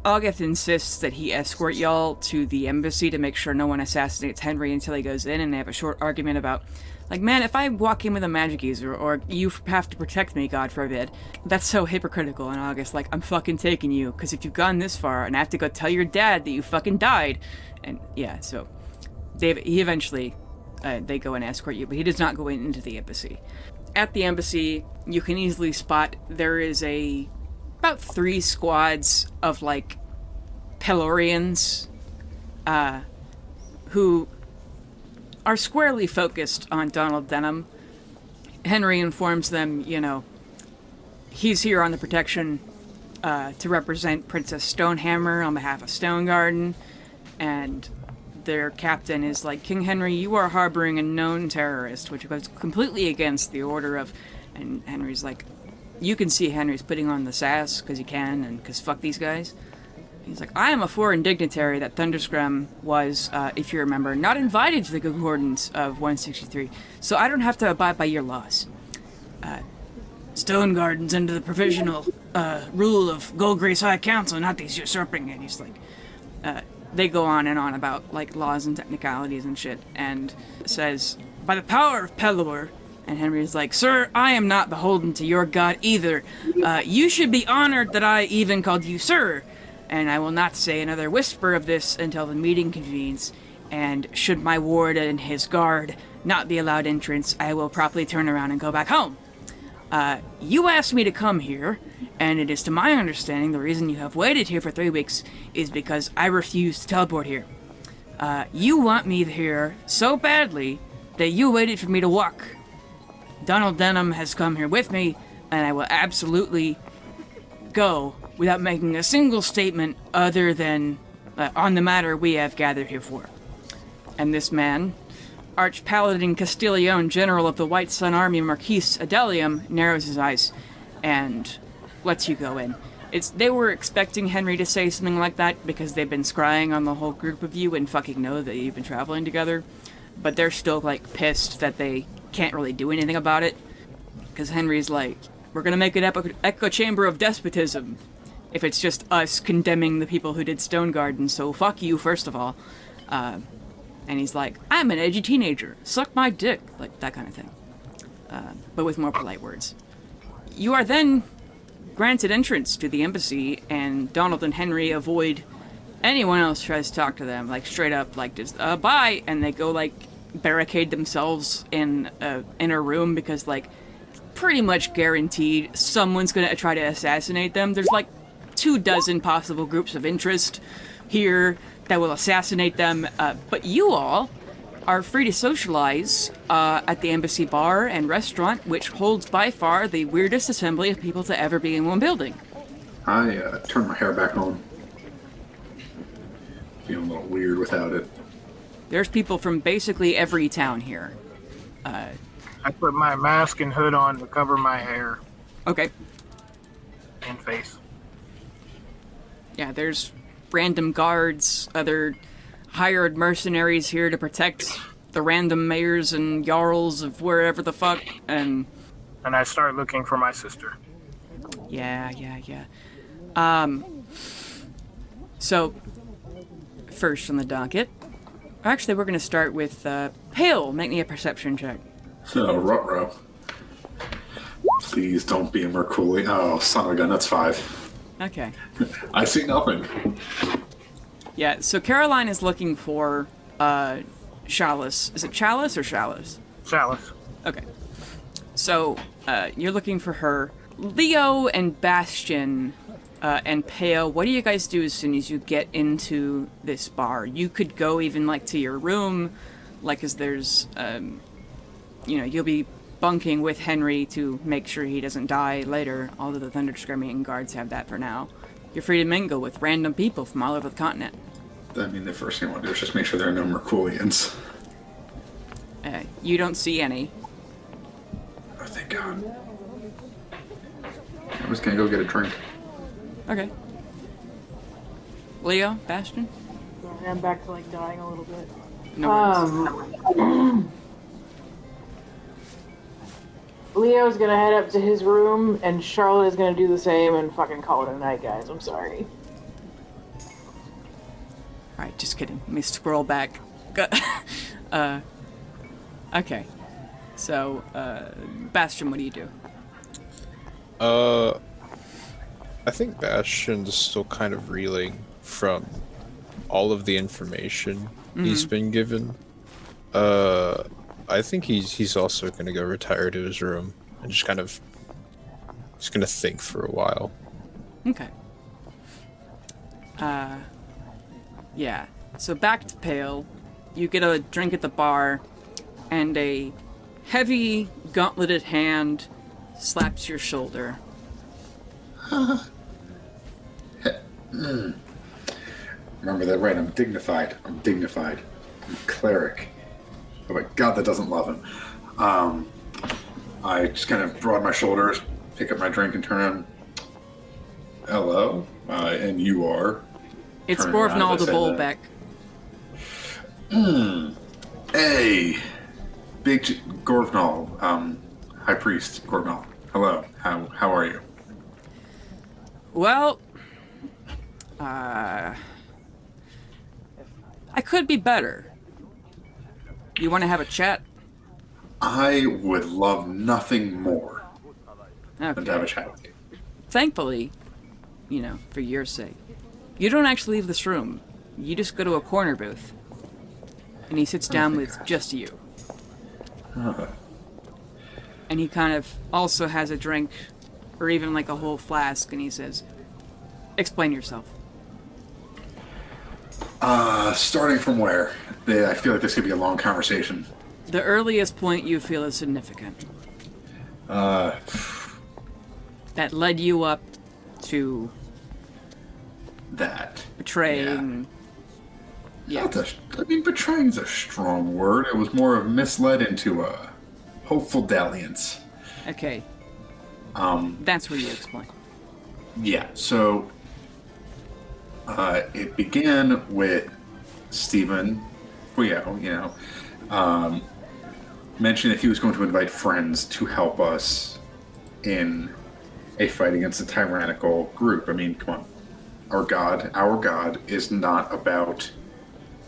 August insists that he escort y'all to the embassy to make sure no one assassinates Henry until he goes in, and they have a short argument about, like, man, if I walk in with a magic user, or you have to protect me, God forbid, that's so hypocritical. And August, like, I'm fucking taking you, because if you've gone this far, and I have to go tell your dad that you fucking died. And, yeah, so he eventually, they go and escort you, but he does not go into the embassy. At the embassy, you can easily spot there is about 3 squads of, like, Pelorians, who are squarely focused on Donald Denham. Henry informs them, he's here on the protection to represent Princess Stonehammer on behalf of Stone Garden, and their captain is like, King Henry, you are harboring a known terrorist, which goes completely against the order of... And Henry's like, you can see Henry's putting on the sass, because he can, and because fuck these guys. He's like, I am a foreign dignitary that Thunderscram was, if you remember, not invited to the concordance of 163, so I don't have to abide by your laws. Stone Garden's under the provisional rule of Golgari's High Council, not these usurping. And he's like, they go on and on about, like, laws and technicalities and shit, and says, by the power of Pelor. And Henry's like, sir, I am not beholden to your god either. You should be honored that I even called you sir. And I will not say another whisper of this until the meeting convenes. And should my ward and his guard not be allowed entrance, I will promptly turn around and go back home. You asked me to come here, and it is to my understanding the reason you have waited here for 3 weeks is because I refused to teleport here. You want me here so badly that you waited for me to walk. Donald Denham has come here with me, and I will absolutely go without making a single statement other than on the matter we have gathered here for. And this man, Arch-Paladin Castiglione, General of the White Sun Army, Marquis Adelium, narrows his eyes and lets you go in. They were expecting Henry to say something like that because they've been scrying on the whole group of you and fucking know that you've been traveling together, but they're still, like, pissed that they can't really do anything about it, because Henry's like, we're gonna make an echo chamber of despotism. if it's just us condemning the people who did Stone Garden, so fuck you, first of all. And he's like, I'm an edgy teenager, suck my dick, like that kind of thing. But with more polite words. You are then granted entrance to the embassy, and Donald and Henry avoid anyone else tries to talk to them, like straight up, like just bye, and they go like barricade themselves in a room because like pretty much guaranteed someone's gonna try to assassinate them. There's like 24 possible groups of interest here that will assassinate them, but you all are free to socialize at the embassy bar and restaurant, which holds by far the weirdest assembly of people to ever be in one building. I turn my hair back on. Feeling a little weird without it. There's people from basically every town here. I put my mask and hood on to cover my hair Okay. and face. Yeah, there's random guards, other hired mercenaries here to protect the random mayors and jarls of wherever the fuck, and I start looking for my sister. yeah. So, first on the docket, actually we're gonna start with, Pale, make me a perception check. Oh, ruh-roh. Please don't be a Merculi. Oh, son of a gun, that's 5. Okay. I see nothing. Yeah, so Caroline is looking for, Chalice. Is it Chalice or Chalice? Chalice. Okay. So, you're looking for her. Leo and Bastion, and Peo, what do you guys do as soon as you get into this bar? You could go even, like, to your room, like, as there's, you'll be bunking with Henry to make sure he doesn't die later, although the Thunder Discriminating Guards have that for now. You're free to mingle with random people from all over the continent. I mean, the first thing I want to do is just make sure there are no Merculians. You don't see any. Oh, thank God. I'm just gonna go get a drink. Okay. Leo, Bastion? I'm back to like dying a little bit. No worries. Leo's gonna head up to his room, and Charlotte is gonna do the same and fucking call it a night, guys. I'm sorry. Alright, just kidding. Let me scroll back. Okay. So, Bastion, what do you do? I think Bastion's still kind of reeling from all of the information he's been given. I think he's also gonna go retire to his room and just kind of just gonna think for a while. Okay. Yeah. So back to Pale. You get a drink at the bar, and a heavy, gauntleted hand slaps your shoulder. Remember that, right? I'm dignified. I'm a cleric. Oh my God, that doesn't love him. I just kind of broaden my shoulders, pick up my drink, and turn on. Hello, and you are. It's Turn around Gorvnal as I de say Bolbeck. Hey, Big Gorvnal, High Priest Gorvnal. Hello, how are you? Well, I could be better. You want to have a chat? I would love nothing more than to have a Okay. chat with you. Thankfully, for your sake, you don't actually leave this room. You just go to a corner booth. And he sits down with just you. And he kind of also has a drink, or even like a whole flask, and he says, explain yourself. Starting from where? I feel like this could be a long conversation. The earliest point you feel is significant. That led you up to That. betraying... Yeah. I mean, betraying is a strong word. It was more of misled into a hopeful dalliance. Okay. That's where you explain. Yeah, so it began with Stephen Puyo, mentioning that he was going to invite friends to help us in a fight against a tyrannical group. I mean, come on. Our God is not about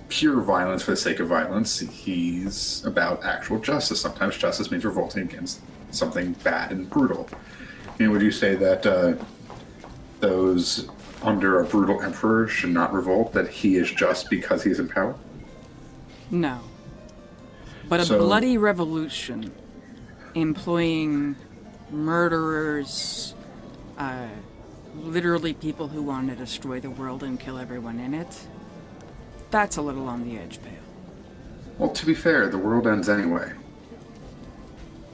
pure violence for the sake of violence. He's about actual justice. Sometimes justice means revolting against something bad and brutal. Would you say that those under a brutal emperor should not revolt, that he is just because he's in power? No. But a bloody revolution employing murderers, literally people who want to destroy the world and kill everyone in it, that's a little on the edge, Pale. Well, to be fair, the world ends anyway.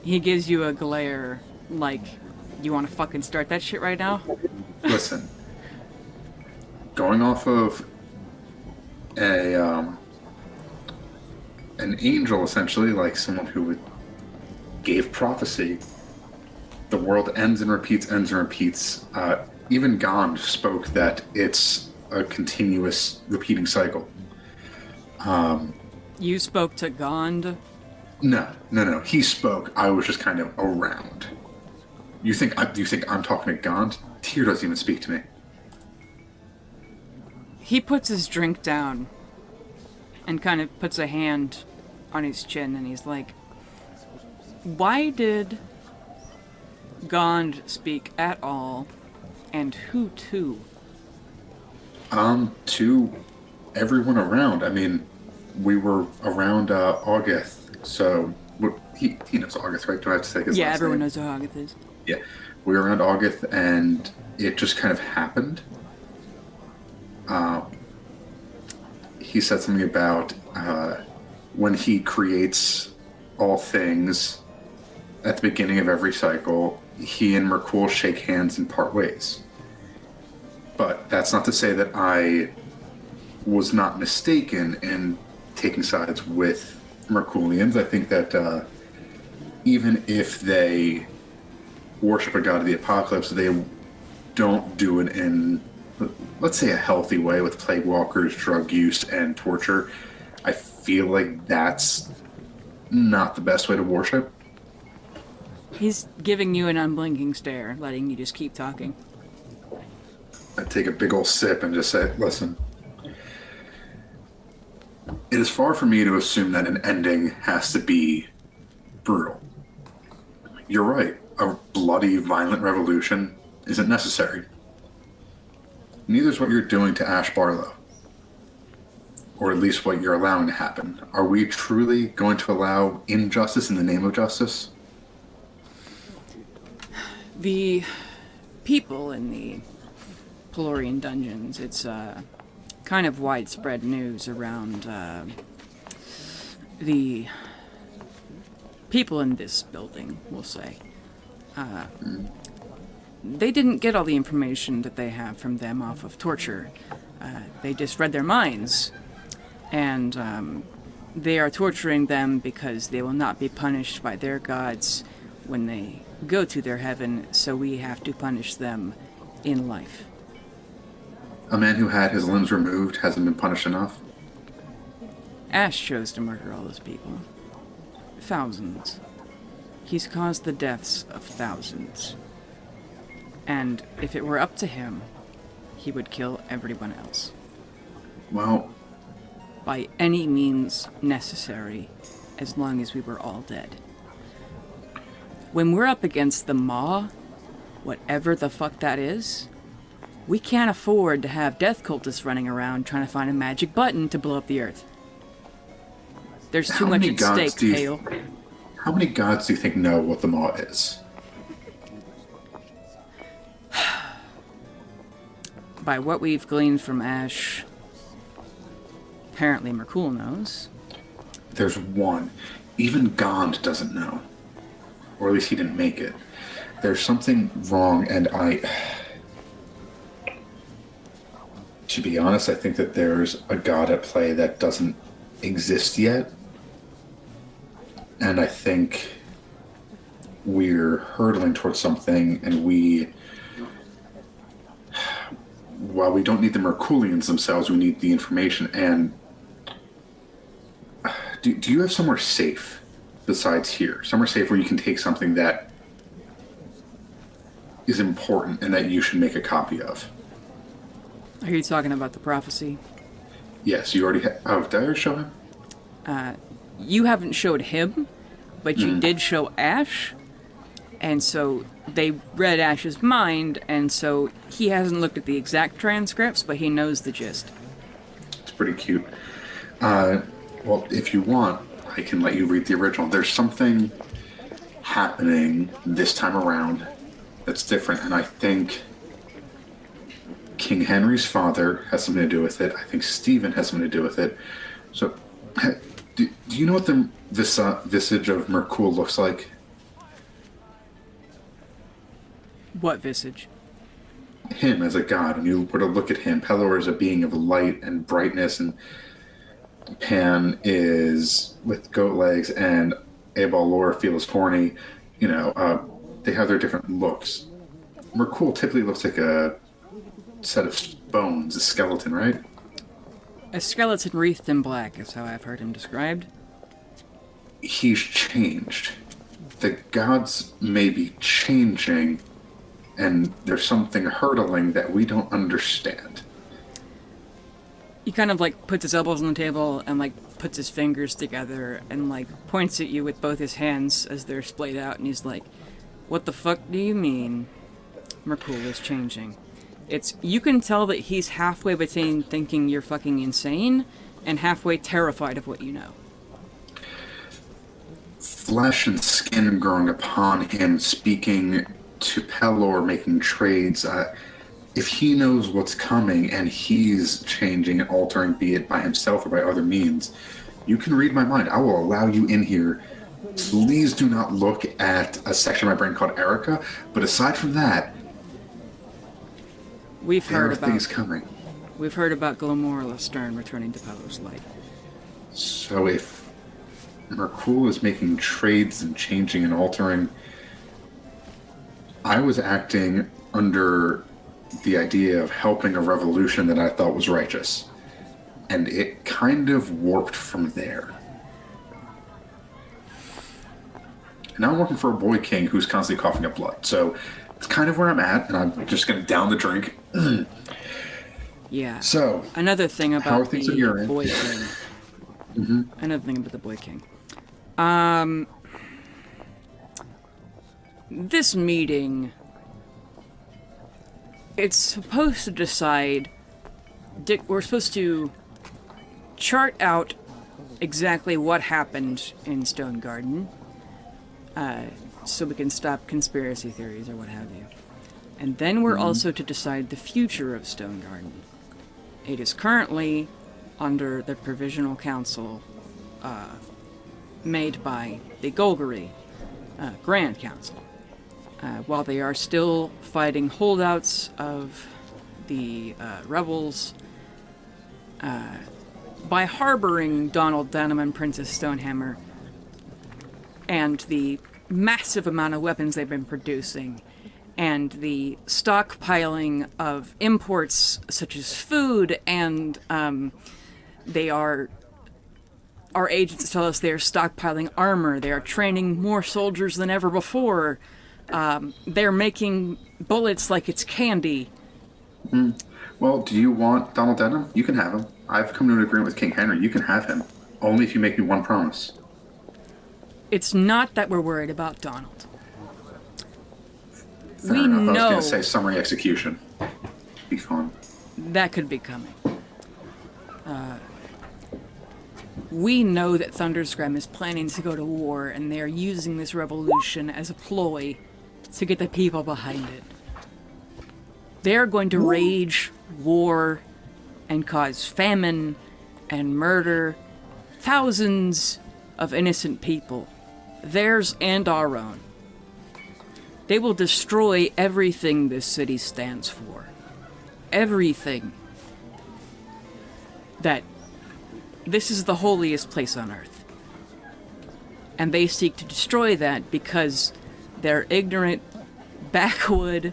He gives you a glare like, you want to fucking start that shit right now? Listen, going off of an angel, essentially, like someone who gave prophecy, the world ends and repeats, ends and repeats. Even Gond spoke that it's a continuous repeating cycle. You spoke to Gond? No. He spoke. I was just kind of around. You think I'm talking to Gond? Tyr doesn't even speak to me. He puts his drink down and kind of puts a hand on his chin, and he's like, why did Gond speak at all, and who to? To everyone around. I mean, we were around August, so he knows August, right? Do I have to say his last everyone name? knows who August is. Yeah, we were around August, and it just kind of happened. He said something about when he creates all things at the beginning of every cycle, he and Merkul shake hands and part ways. But that's not to say that I was not mistaken in taking sides with Merkulians. I think that even if they worship a god of the apocalypse, they don't do it in, let's say, a healthy way with plague walkers, drug use, and torture. I feel like that's not the best way to worship. He's giving you an unblinking stare, letting you just keep talking. I take a big old sip and just say, listen, it is far from me to assume that an ending has to be brutal. You're right. A bloody, violent revolution isn't necessary. Neither is what you're doing to Ash Barlow. Or at least what you're allowing to happen. Are we truly going to allow injustice in the name of justice? The people in the Pelorian dungeons, it's kind of widespread news around the people in this building, we'll say. They didn't get all the information that they have from them off of torture. They just read their minds. And they are torturing them because they will not be punished by their gods when they go to their heaven, so we have to punish them in life. A man who had his limbs removed hasn't been punished enough? Ash chose to murder all those people. Thousands. He's caused the deaths of thousands. And if it were up to him, he would kill everyone else. Well, by any means necessary, as long as we were all dead. When we're up against the Maw, whatever the fuck that is, we can't afford to have death cultists running around trying to find a magic button to blow up the earth. There's too much at stake, Hale. How many gods do you think know what the Maw is? By what we've gleaned from Ash, apparently Merkul knows. There's one. Even Gond doesn't know. Or at least he didn't make it. There's something wrong, and to be honest, I think that there's a god at play that doesn't exist yet. And I think we're hurtling towards something, and while we don't need the Merkulians themselves, we need the information. And do you have somewhere safe besides here? Somewhere safe where you can take something that is important and that you should make a copy of. Are you talking about the prophecy? Yes, you already have. Oh, did I already show him? You haven't showed him, but you did show Ash. And so they read Ash's mind, and so he hasn't looked at the exact transcripts, but he knows the gist. It's pretty cute. Well, if you want, I can let you read the original. There's something happening this time around that's different, and I think King Henry's father has something to do with it. I think Stephen has something to do with it. So, do you know what the visage of Merkul looks like? What visage? Him as a god, and you were to look at him. Pelor is a being of light and brightness, and Pan is with goat legs, and Abalor feels horny. You know, they have their different looks. Merkul typically looks like a set of bones, a skeleton, right? A skeleton wreathed in black is how I've heard him described. He's changed. The gods may be changing, and there's something hurtling that we don't understand. He kind of, like, puts his elbows on the table and, like, puts his fingers together and, like, points at you with both his hands as they're splayed out, and he's like, "What the fuck do you mean Merkul is changing?" You can tell that he's halfway between thinking you're fucking insane and halfway terrified of what you know. Flesh and skin growing upon him, speaking to Pelor, making trades. If he knows what's coming and he's changing and altering, be it by himself or by other means, you can read my mind. I will allow you in here. Please do not look at a section of my brain called Erica, but aside from that, there are things coming. We've heard about Glamorla Stern returning to Pelor's light. So if Merkul is making trades and changing and altering, I was acting under the idea of helping a revolution that I thought was righteous. And it kind of warped from there. And now I'm working for a boy king who's constantly coughing up blood. So it's kind of where I'm at, and I'm just going to down the drink. Yeah. So, another thing about how are things on your end? Boy King. Mm-hmm. Another thing about the Boy King. This meeting, it's supposed to decide. We're supposed to chart out exactly what happened in Stone Garden, so we can stop conspiracy theories or what have you. And then we're also to decide the future of Stone Garden. It is currently under the Provisional Council made by the Golgari Grand Council. While they are still fighting holdouts of the rebels, by harboring Donald Denham and Princess Stonehammer, and the massive amount of weapons they've been producing, and the stockpiling of imports such as food, and our agents tell us they are stockpiling armor, they are training more soldiers than ever before, they're making bullets like it's candy. Well, do you want Donald Denham? You can have him. I've come to an agreement with King Henry. You can have him. Only if you make me one promise. It's not that we're worried about Donald. Fair We enough. know I was going to say summary execution. Be fun. that could be coming. We know that Thunderscram is planning to go to war, and they are using this revolution as a ploy to get the people behind it. They are going to rage war and cause famine and murder thousands of innocent people, theirs and our own. They will destroy everything this city stands for. Everything. That this is the holiest place on earth. And they seek to destroy that because their ignorant, backwood,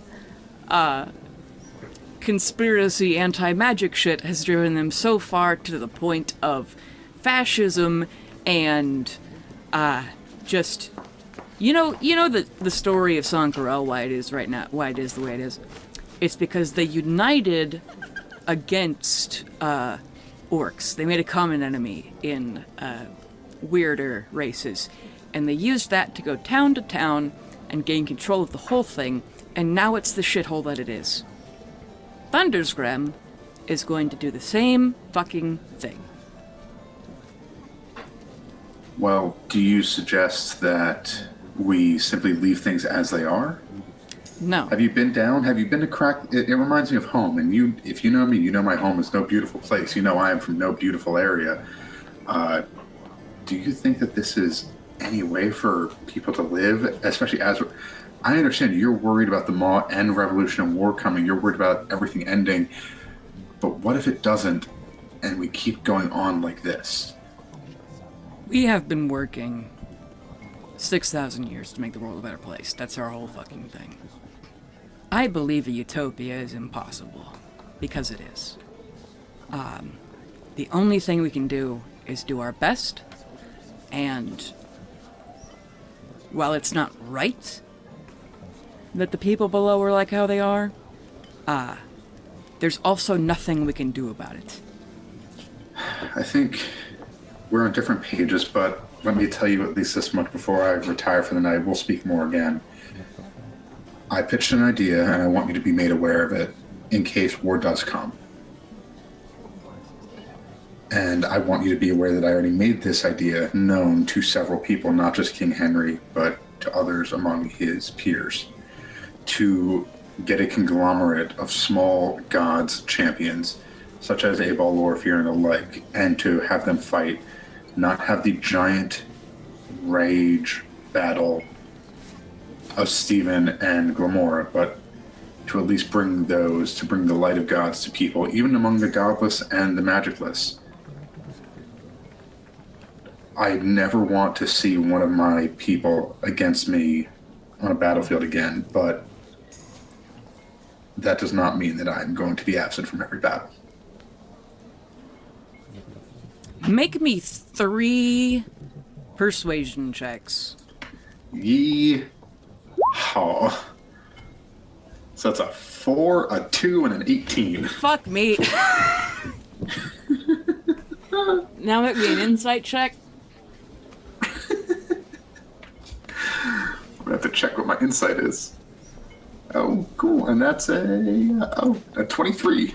conspiracy, anti-magic shit has driven them so far to the point of fascism and just You know the story of Sankarel, why it is right now, why it is the way it is. It's because they united against orcs. They made a common enemy in weirder races, and they used that to go town to town and gain control of the whole thing, and now it's the shithole that it is. Thundersgram is going to do the same fucking thing. Well, do you suggest that we simply leave things as they are? No. Have you been down? Have you been to Crack? It reminds me of home, and if you know me, you know my home is no beautiful place. You know I am from no beautiful area. Do you think that this is any way for people to live, especially as... I understand you're worried about the Maw and Revolution and War coming. You're worried about everything ending. But what if it doesn't, and we keep going on like this? We have been working 6,000 years to make the world a better place. That's our whole fucking thing. I believe a utopia is impossible, because it is. The only thing we can do is do our best, and while it's not right that the people below are like how they are, there's also nothing we can do about it. I think we're on different pages, but let me tell you at least this much before I retire for the night. We'll speak more again. I pitched an idea, and I want you to be made aware of it in case war does come. And I want you to be aware that I already made this idea known to several people, not just King Henry, but to others among his peers, to get a conglomerate of small gods champions, such as Abel, Lorfear, and the like, and to have them fight, not have the giant rage battle of Stephen and Glamora, but to at least bring the light of gods to people, even among the godless and the magicless. I never want to see one of my people against me on a battlefield again, but that does not mean that I'm going to be absent from every battle. Make me 3 persuasion checks. Yeehaw. So that's a 4, a 2, and an 18. Fuck me. Now make me an insight check. I'm going to have to check what my insight is. Oh, cool. And that's a 23.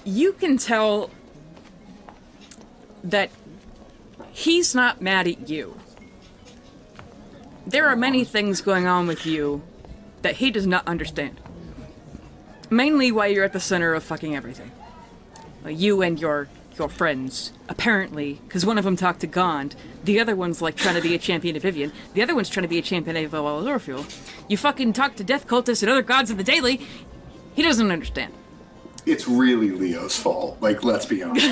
You can tell that he's not mad at you. There are many things going on with you that he does not understand. Mainly why you're at the center of fucking everything. You and your friends, apparently, because one of them talked to Gond, the other one's like trying to be a champion of Vivian, the other one's trying to be a champion of Valorfuel. You fucking talk to death cultists and other gods of the daily, he doesn't understand. It's really Leo's fault. Like, let's be honest.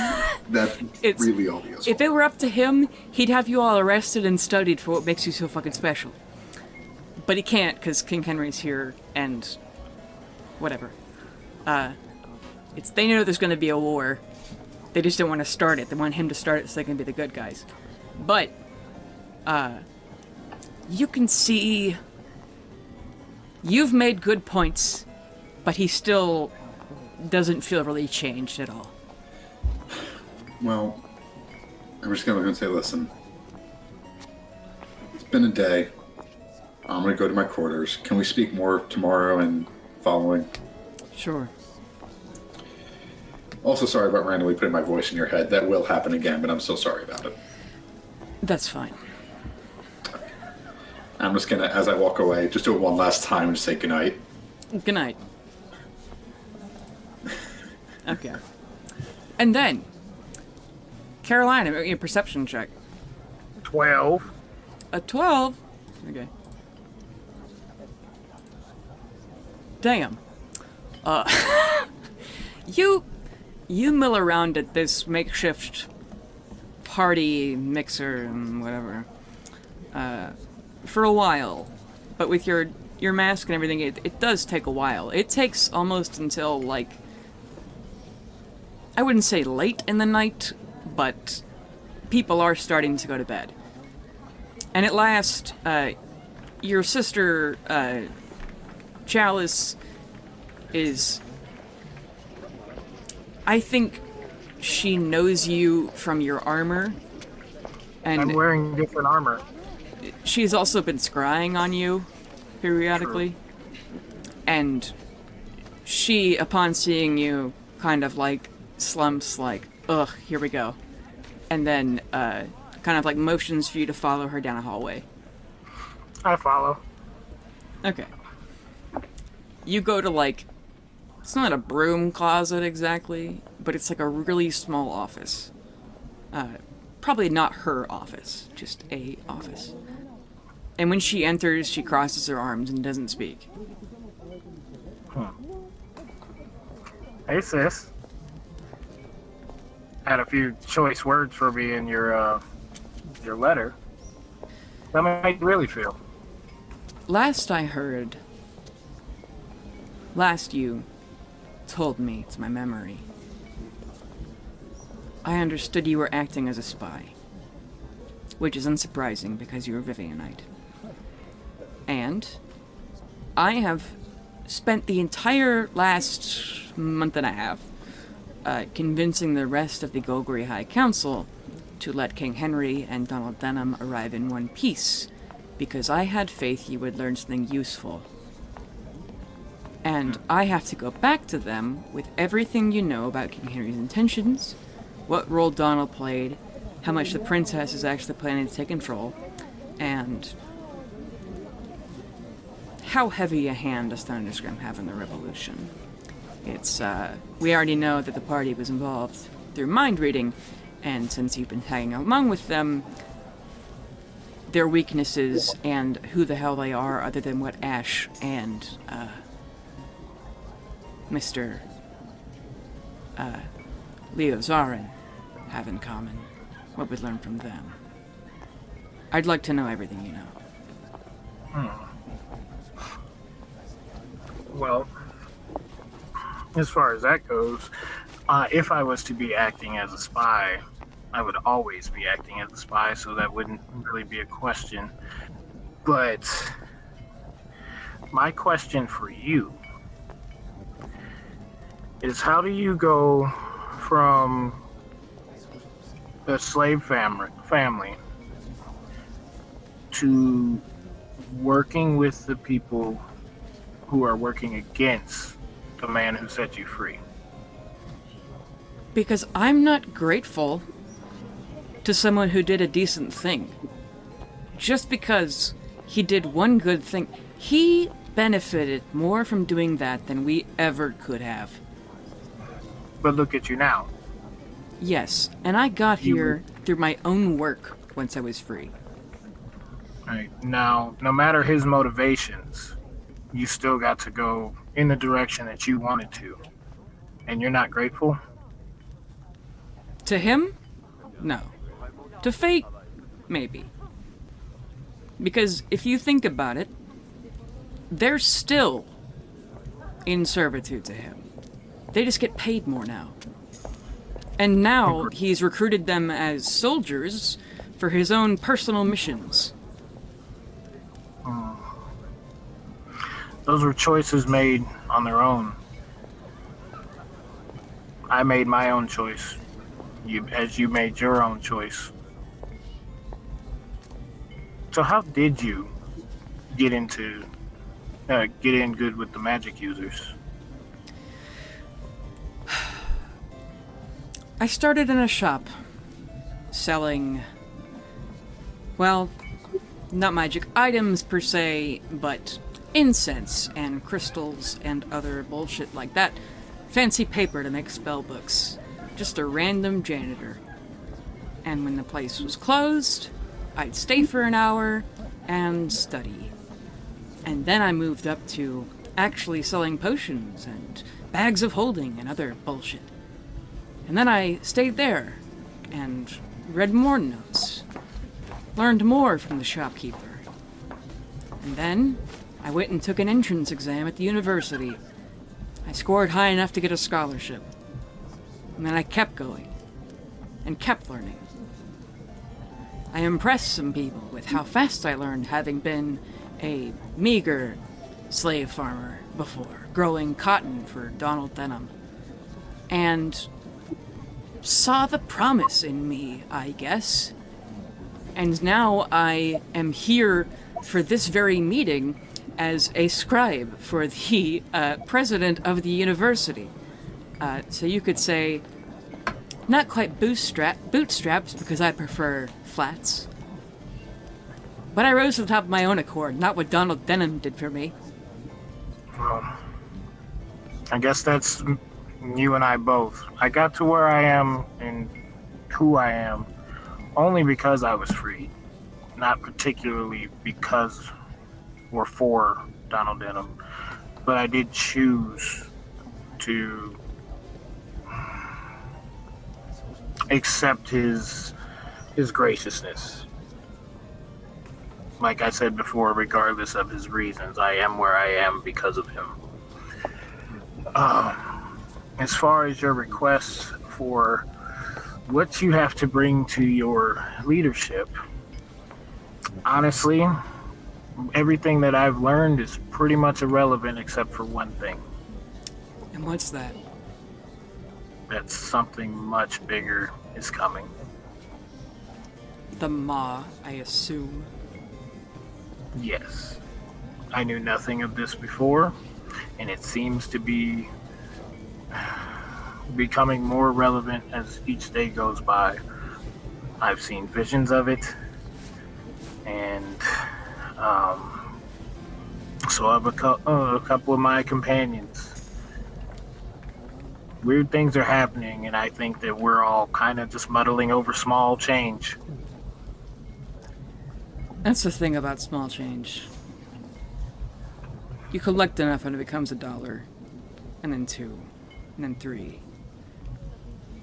It's really all Leo's fault. If it were up to him, he'd have you all arrested and studied for what makes you so fucking special. But he can't, because King Henry's here, and whatever. They know there's going to be a war. They just don't want to start it. They want him to start it so they can be the good guys. But, you can see... You've made good points, but he still doesn't feel really changed at all. Well, I'm just going to look and say, listen. It's been a day. I'm going to go to my quarters. Can we speak more tomorrow and following? Sure. Also sorry about randomly putting my voice in your head. That will happen again, but I'm so sorry about it. That's fine. I'm just going to, as I walk away, just do it one last time and say goodnight. Good night. Okay. And then, Carolina, make me a perception check. 12. A 12? Okay. Damn. You mill around at this makeshift party mixer and whatever, for a while. But with your mask and everything, it does take a while. It takes almost until, like, I wouldn't say late in the night, but people are starting to go to bed. And at last, your sister, Chalice, is... I think she knows you from your armor. And I'm wearing different armor. she's also been scrying on you periodically. True. And she, upon seeing you, kind of like slumps like, ugh, here we go. And then kind of like motions for you to follow her down a hallway. I follow. Okay. You go to like, it's not a broom closet exactly, but it's like a really small office. Probably not her office, just a office. And when she enters, she crosses her arms and doesn't speak. Hey, sis. Had a few choice words for me in your letter. How might you really feel? Last I heard... Last you told me, to my memory, I understood you were acting as a spy. Which is unsurprising because you were Vivianite. And I have spent the entire last month and a half convincing the rest of the Golgari High Council to let King Henry and Donald Denham arrive in one piece, because I had faith you would learn something useful. And I have to go back to them with everything you know about King Henry's intentions, what role Donald played, how much the princess is actually planning to take control, and how heavy a hand does Thunderscrim have in the revolution. It's, we already know that the party was involved through mind reading, and since you've been tagging along with them, their weaknesses and who the hell they are other than what Ash and, Mr. Leo Zarin have in common, what we learned from them. I'd like to know everything you know. Well, as far as that goes, if I was to be acting as a spy, I would always be acting as a spy, so that wouldn't really be a question. But my question for you is, how do you go from a slave family to working with the people who are working against the man who set you free? Because I'm not grateful to someone who did a decent thing. Just because he did one good thing, he benefited more from doing that than we ever could have. But look at you now. Yes, and I got here through my own work once I was free. Right. Now, no matter his motivations, you still got to go in the direction that you wanted to. And you're not grateful? To him? No. To fate? Maybe. Because if you think about it, they're still in servitude to him. They just get paid more now. And now he's recruited them as soldiers for his own personal missions. Those were choices made on their own. I made my own choice, as you made your own choice. So how did you get in good with the magic users? I started in a shop, selling, well, not magic items per se, but incense and crystals and other bullshit like that. Fancy paper to make spell books. Just a random janitor. And when the place was closed, I'd stay for an hour and study. And then I moved up to actually selling potions and bags of holding and other bullshit. And then I stayed there and read more notes. Learned more from the shopkeeper. And then I went and took an entrance exam at the university. I scored high enough to get a scholarship. And then I kept going. And kept learning. I impressed some people with how fast I learned, having been a meager slave farmer before, growing cotton for Donald Denham, and saw the promise in me, I guess. And now I am here for this very meeting as a scribe for the president of the university. So you could say, not quite bootstraps, because I prefer flats. But I rose to the top of my own accord, not what Donald Denham did for me. Well, I guess that's you and I both. I got to where I am and who I am only because I was free, not particularly because or for Donald Denham, but I did choose to accept his graciousness. Like I said before, regardless of his reasons, I am where I am because of him. As far as your requests for what you have to bring to your leadership, honestly, everything that I've learned is pretty much irrelevant except for one thing. And what's that? That something much bigger is coming. The Maw, I assume. Yes. I knew nothing of this before, and it seems to be becoming more relevant as each day goes by. I've seen visions of it, and so have a couple of my companions. Weird things are happening, and I think that we're all kind of just muddling over small change. That's the thing about small change. You collect enough and it becomes $1, and then 2, and then 3.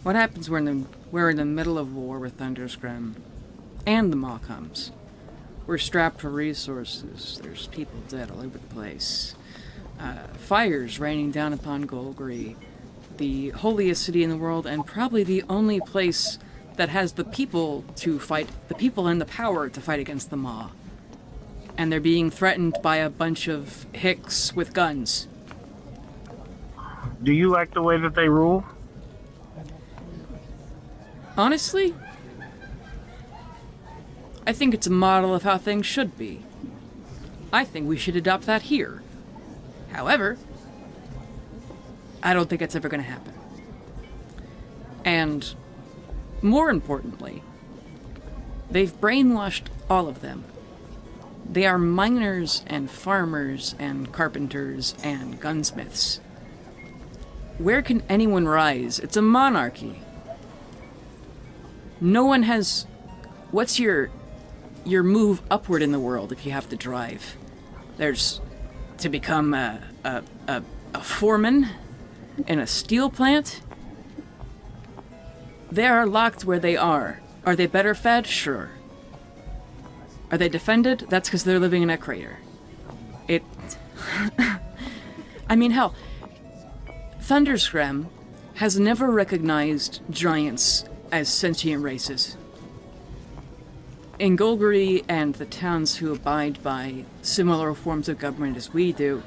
What happens when we're in the middle of war with Thunderscrim, and the Maw comes? We're strapped for resources. There's people dead all over the place. Fires raining down upon Golgari, the holiest city in the world, and probably the only place that has the people to fight, the people and the power to fight against the Maw. And they're being threatened by a bunch of hicks with guns. Do you like the way that they rule? Honestly, I think it's a model of how things should be. I think we should adopt that here. However, I don't think it's ever going to happen. And more importantly, they've brainwashed all of them. They are miners and farmers and carpenters and gunsmiths. Where can anyone rise? It's a monarchy. No one has... What's your move upward in the world if you have to drive? There's to become a foreman in a steel plant. They are locked where they are. Are they better fed? Sure. Are they defended? That's because they're living in a crater. I mean, hell, Thunderscrim has never recognized giants as sentient races. In Golgari and the towns who abide by similar forms of government as we do,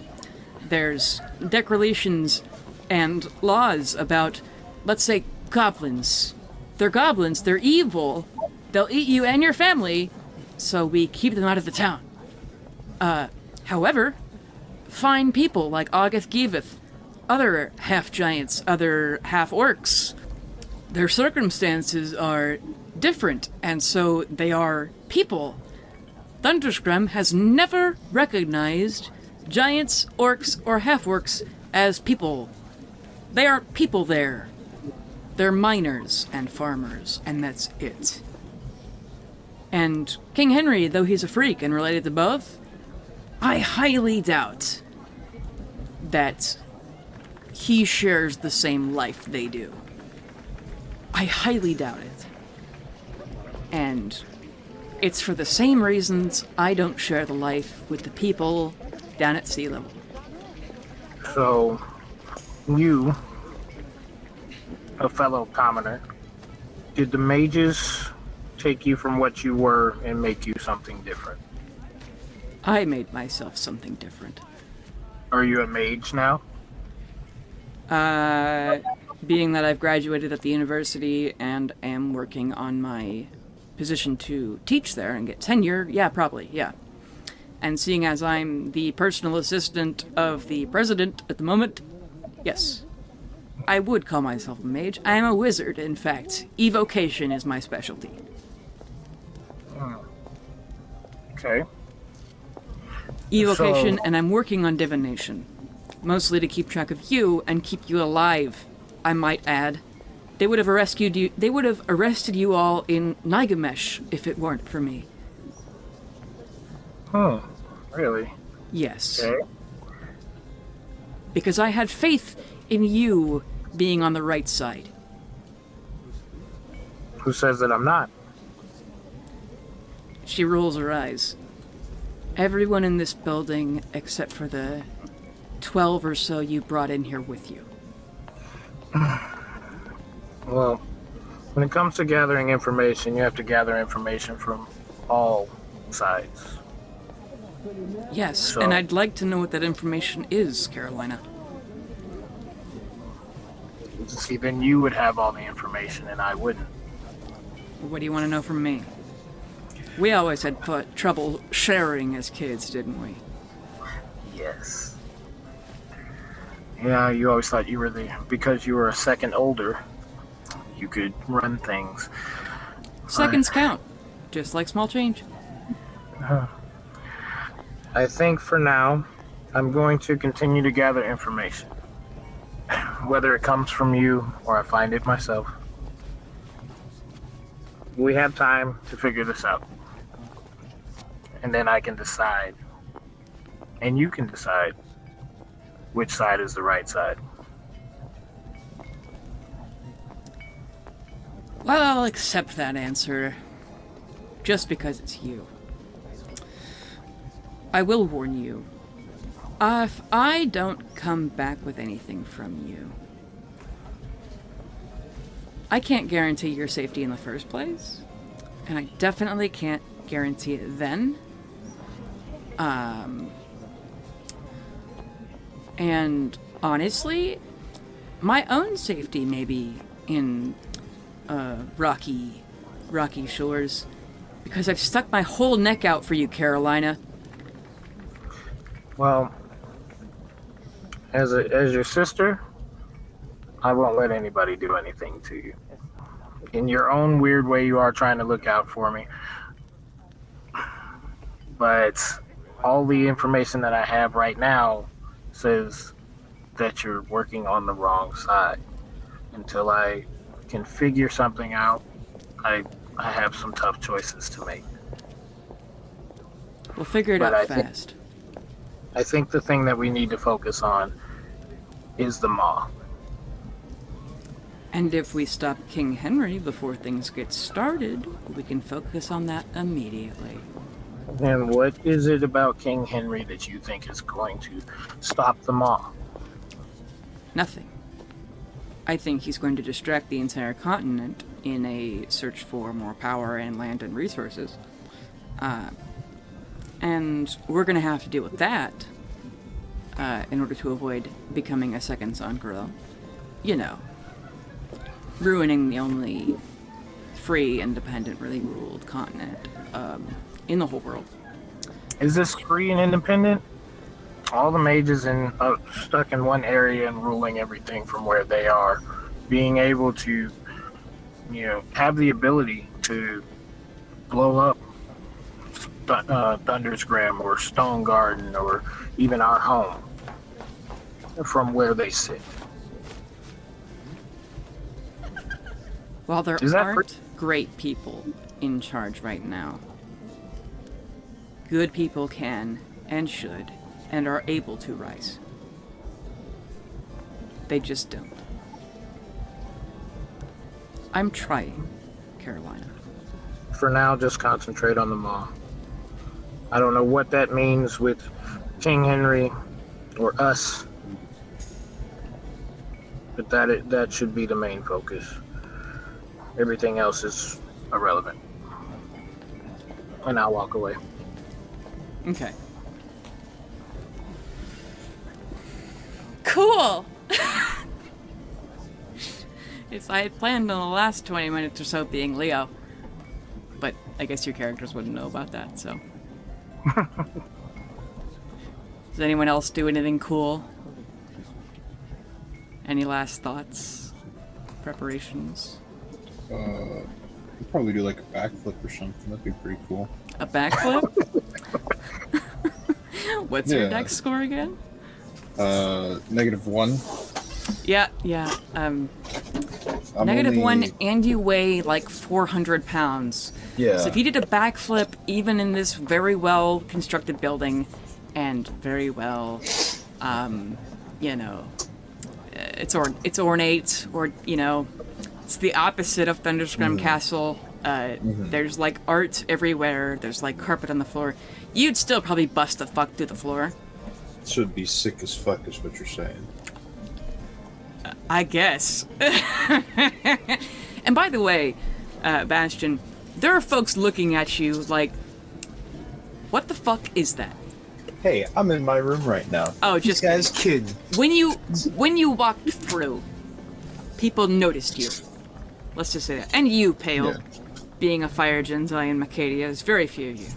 there's declarations and laws about, let's say, goblins. They're goblins, they're evil, they'll eat you and your family, so we keep them out of the town. However, fine people like Ogath Giveth, other half-giants, other half-orcs, their circumstances are different, and so they are people. Thunderscrim has never recognized giants, orcs, or half-orcs as people. They aren't people there. They're miners and farmers, and that's it. And King Henry, though he's a freak and related to both, I highly doubt that he shares the same life they do. I highly doubt it. And it's for the same reasons I don't share the life with the people down at sea level. So, you, a fellow commoner, did the mages take you from what you were and make you something different. I made myself something different. Are you a mage now? Being that I've graduated at the university and am working on my position to teach there and get tenure, yeah, probably, yeah. And seeing as I'm the personal assistant of the president at the moment, yes. I would call myself a mage. I am a wizard, in fact. Evocation is my specialty. Okay. Evocation, So- and I'm working on divination. Mostly to keep track of you and keep you alive, I might add. They would have arrested you all in Nagamesh if it weren't for me. Really? Yes. Okay. Because I had faith in you being on the right side. Who says that I'm not? She rolls her eyes. Everyone in this building, except for the 12 or so you brought in here with you. Well, when it comes to gathering information, you have to gather information from all sides. Yes, So- and I'd like to know what that information is, Carolina. See, then you would have all the information and I wouldn't. What do you want to know from me? We always had trouble sharing as kids, didn't we? Yes. Yeah, you always thought you were because you were a second older, you could run things. Seconds count, just like small change. I think for now, I'm going to continue to gather information. Whether it comes from you or I find it myself. We have time to figure this out. And then I can decide. And you can decide which side is the right side. Well, I'll accept that answer. Just because it's you. I will warn you. If I don't come back with anything from you, I can't guarantee your safety in the first place, and I definitely can't guarantee it then. And honestly, my own safety may be in rocky shores, because I've stuck my whole neck out for you, Carolina. Well, as your sister, I won't let anybody do anything to you. In your own weird way, you are trying to look out for me. But all the information that I have right now says that you're working on the wrong side. Until I can figure something out, I have some tough choices to make. We'll figure it But out I think- fast. I think the thing that we need to focus on is the Maw. And if we stop King Henry before things get started, we can focus on that immediately. And what is it about King Henry that you think is going to stop the Maw? Nothing. I think he's going to distract the entire continent in a search for more power and land and resources. And we're going to have to deal with that in order to avoid becoming a second Sankuro. You know, ruining the only free, independent, really ruled continent in the whole world. Is this free and independent? All the mages stuck in one area and ruling everything from where they are, being able to, have the ability to blow up Thunder's Grim or Stone Garden or even our home from where they sit. While there Is that aren't great people in charge right now, good people can and should and are able to rise. They just don't. I'm trying, Carolina. For now, just concentrate on the Maw. I don't know what that means with King Henry or us, but that should be the main focus. Everything else is irrelevant. and I'll walk away. Okay. Cool! I had planned on the last 20 minutes or so being Leo. But I guess your characters wouldn't know about that, so. Does anyone else do anything cool? Any last thoughts? Preparations? I'd probably do like a backflip or something. That'd be pretty cool. A backflip? What's your Yeah. dex score again? -1. Yeah. I'm -1, and you weigh like 400 pounds. Yeah. So if you did a backflip, even in this very well constructed building, and very well, it's ornate, or it's the opposite of Thunderscrum Castle. There's like art everywhere. There's like carpet on the floor. You'd still probably bust the fuck through the floor. Should be sick as fuck, is what you're saying. I guess. And by the way, Bastion, there are folks looking at you like, what the fuck is that? Hey, I'm in my room right now. Oh, This just guy's kid. when you walked through, people noticed you. Let's just say that. And you, Pale, Yeah. being a fire Genzai in Macadia, there's very few of you.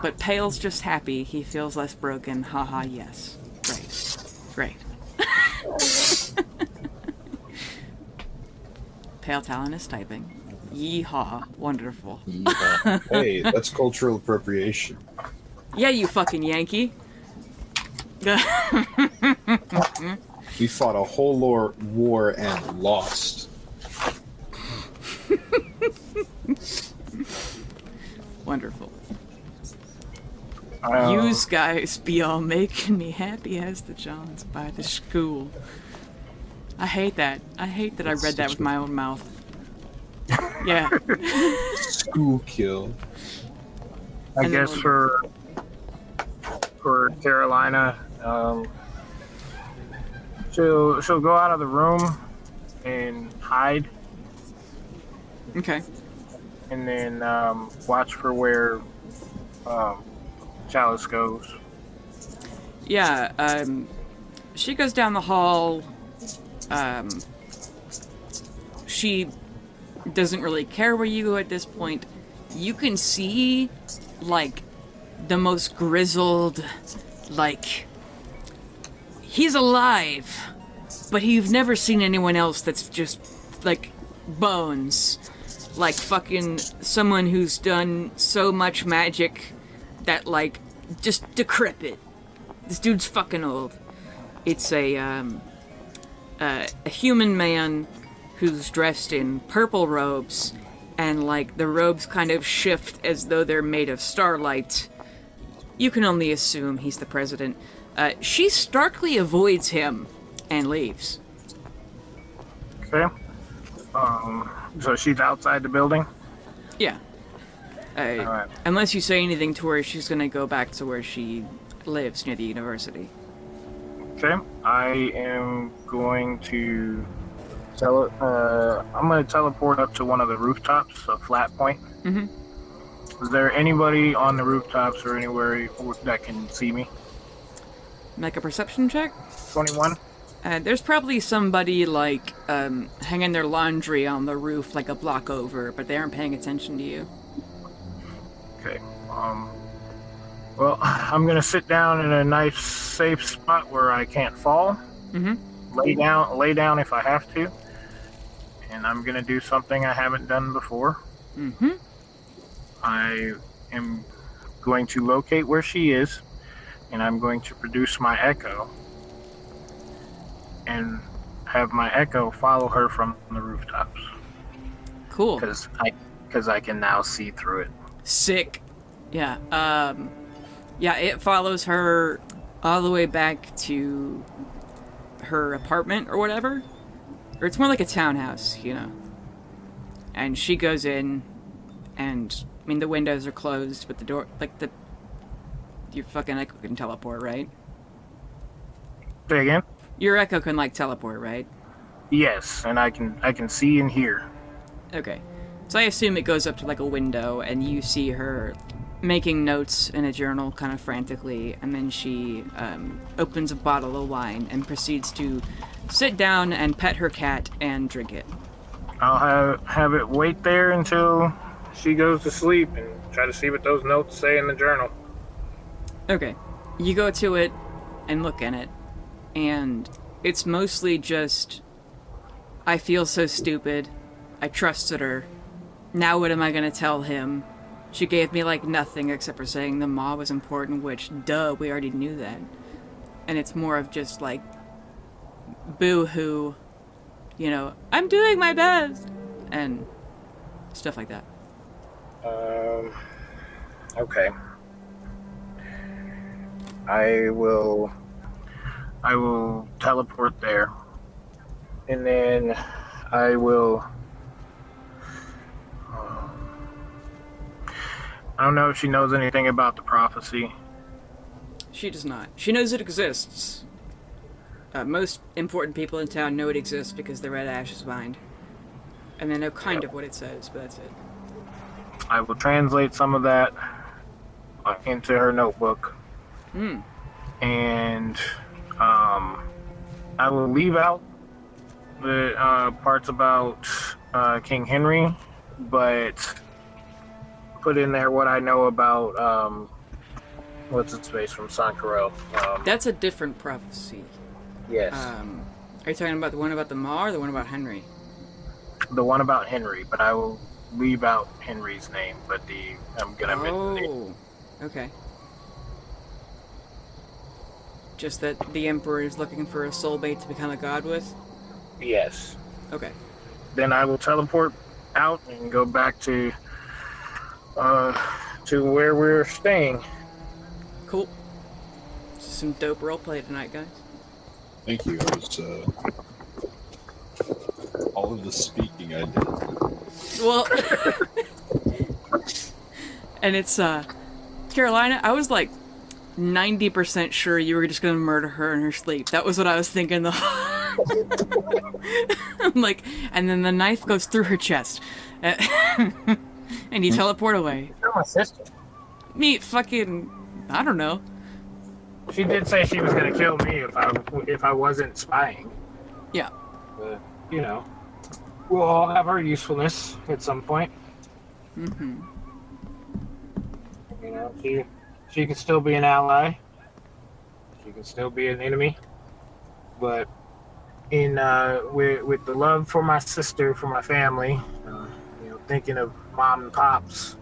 But Pale's just happy. He feels less broken. Haha, yes. Great. Pale Talon is typing. Yeehaw. Wonderful. Yeah. Hey, that's cultural appropriation. Yeah, you fucking Yankee. We fought a whole war and lost. Wonderful. Uh, Yous guys be all making me happy as the Johns by the school. I hate that. I hate that I read that with my own mouth. Yeah. School kill. I And then guess for Carolina, she'll go out of the room and hide, Okay. and then watch for where Chalice goes. Yeah, she goes down the hall. She doesn't really care where you go at this point. You can see, like, the most grizzled, like, he's alive, but you've never seen anyone else that's just, like, bones. Like, fucking someone who's done so much magic that, like, just decrepit. This dude's fucking old. It's a human man who's dressed in purple robes, and, like, the robes kind of shift as though they're made of starlight. You can only assume he's the president. She starkly avoids him and leaves. Okay. So she's outside the building. Yeah. Alright. Unless you say anything to her, she's gonna go back to where she lives near the university. Okay. I am going to I'm going to teleport up to one of the rooftops, a flat point. Mhm. Is there anybody on the rooftops or anywhere that can see me? Make a perception check. 21. There's probably somebody, like, hanging their laundry on the roof, like a block over, but they aren't paying attention to you. Okay. Well, I'm gonna sit down in a nice, safe spot where I can't fall. Mhm. Lay down if I have to. And I'm gonna do something I haven't done before. Mhm. I am going to locate where she is, and I'm going to produce my echo, and have my echo follow her from the rooftops, Cool. because I can now see through it. Sick. Yeah. Yeah, it follows her all the way back to her apartment or whatever. Or it's more like a townhouse, you know. And she goes in, and, I mean, the windows are closed, but the door, like, your fucking echo can teleport, right? Say again? Your echo can, like, teleport, right? Yes, and I can see and hear. Okay. So I assume it goes up to like a window, and you see her making notes in a journal kind of frantically, and then she opens a bottle of wine and proceeds to sit down and pet her cat and drink it. I'll have it wait there until she goes to sleep and try to see what those notes say in the journal. Okay. You go to it and look in it, and it's mostly just, I feel so stupid. I trusted her. Now what am I gonna tell him? She gave me, like, nothing except for saying the maw was important, which, duh, we already knew that. And it's more of just, like, boo-hoo, you know, I'm doing my best, and stuff like that. Okay. I will teleport there, and then I will. I don't know if she knows anything about the prophecy. She does not. She knows it exists. Most important people in town know it exists because the red ash is bind. And they know kind of what it says, but that's it. I will translate some of that into her notebook. And I will leave out the parts about King Henry, but put in there what I know about what's its face from Sankarel. That's a different prophecy. Yes. Are you talking about the one about the maw or the one about Henry? The one about Henry, but I will leave out Henry's name, but I'm gonna mention it. Oh, okay. Just that the Emperor is looking for a soulmate to become a god with? Yes. Okay. Then I will teleport out and go back to where we're staying. Cool. Some dope roleplay tonight, guys. Thank you. It was all of the speaking I did. Well, and it's, Carolina, I was like 90% sure you were just gonna murder her in her sleep. That was what I was thinking the I'm like, and then the knife goes through her chest. And you teleport away. You're my sister. Me fucking, I don't know. She did say she was gonna kill me if I wasn't spying. Yeah. But, you know, we'll all have our usefulness at some point. Mm-hmm. You know, she can still be an ally. She can still be an enemy. But in with the love for my sister, for my family, you know, thinking of mom and pops,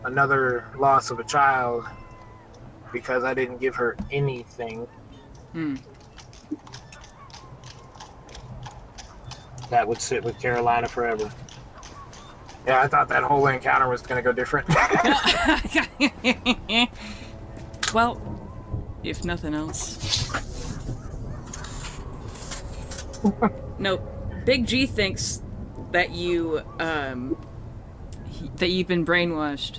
another loss of a child because I didn't give her anything. That would sit with Carolina forever. Yeah, I thought that whole encounter was going to go different. Well, if nothing else. No, Big G thinks that you've been brainwashed.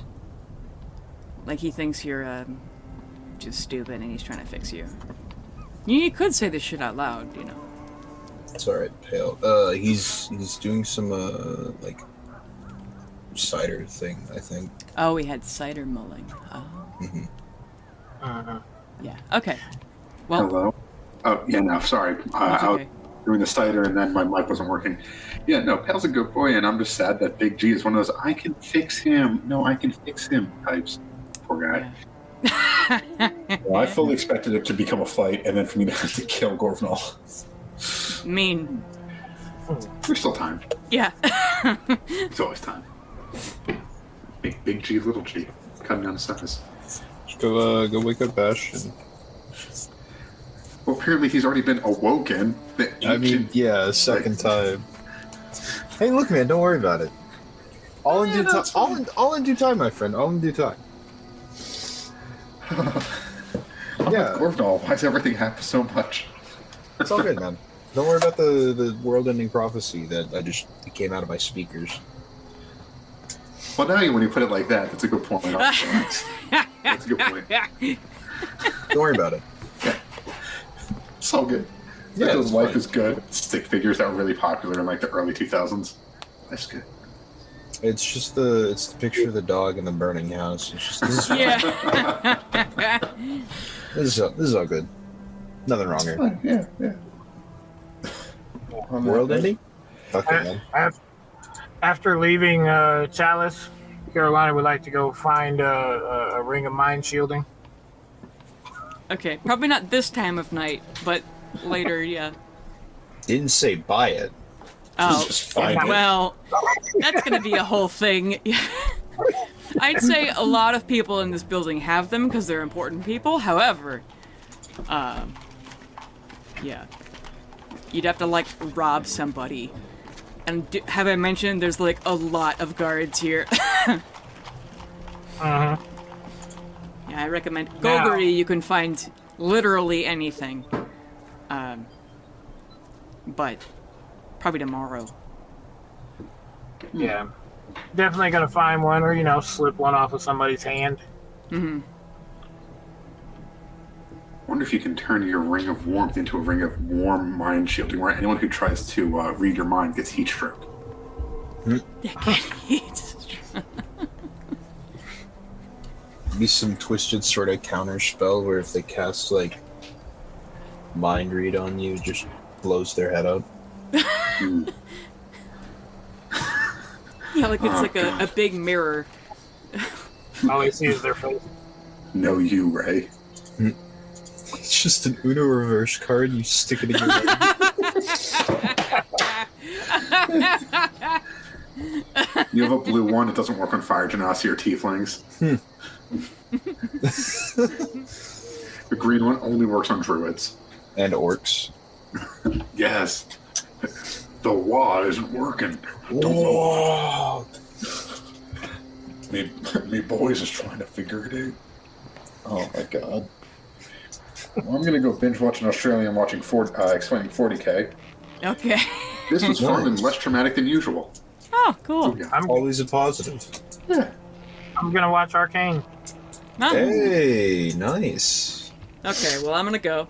Like he thinks you're just stupid and he's trying to fix you. You could say this shit out loud, you know. It's alright, Pale. He's doing some like cider thing, I think. Oh, we had cider mulling. Oh. Mm-hmm. Yeah. Okay. Well. Hello. Oh yeah, no, sorry. I was doing the cider and then my mic wasn't working. Yeah, no, Pale's a good boy, and I'm just sad that Big G is one of those I can fix him. No, I can fix him types. Poor guy. Yeah. Well, I fully expected it to become a fight, and then for me to have to kill Gorvnall. Mean. There's still time. Yeah. There's always time. Big G, little G, cutting down the surface. Just go wake up Bastion. Well, apparently he's already been awoken. I mean, yeah, a second time. Hey, look, man, don't worry about it. All in due time. All in due time, my friend. All in due time. Yeah. Gorvnall, why does everything happen so much? It's all good, man. Don't worry about the world-ending prophecy that it came out of my speakers. Well, now when you put it like that, that's a good point. That's a good point. Don't worry about it. Yeah. It's all good. Yeah, Life fine. is good. Stick figures that were really popular in like the early 2000s. That's good. It's just it's the picture of the dog in the burning house. It's just this is all good. Nothing wrong here. Yeah. World ending? Okay, man. After leaving Chalice, Carolina would like to go find a ring of mind shielding. Okay, probably not this time of night, but later, yeah. Didn't say buy it. Oh, Just find it. well, that's gonna be a whole thing. I'd say a lot of people in this building have them because they're important people. However, yeah, you'd have to like rob somebody. And have I mentioned there's like a lot of guards here? Uh-huh. Yeah, I recommend Golgari. You can find literally anything. But probably tomorrow. Yeah. Definitely gonna find one or, slip one off of somebody's hand. Mm-hmm. I wonder if you can turn your ring of warmth into a ring of warm mind shielding, where anyone who tries to read your mind gets heat stroke. Be some twisted sort of counter spell where if they cast like mind read on you, it just blows their head up. Yeah, like it's like a big mirror. All I see is their face. No, you, Ray. It's just an Uno reverse card. You stick it in your head. You have a blue one. It doesn't work on Fire Genasi or Tieflings. The green one only works on Druids. And orcs. Yes. The wad isn't working. Whoa! Me boys is trying to figure it out. Oh my god. Well, I'm gonna go binge watch an Australian watching explaining 40k. Okay. This was fun and less traumatic than usual. Oh, cool. Yeah. I'm Always a positive. Yeah. gonna watch Arcane. Oh. Hey, nice. Okay, well, I'm gonna go.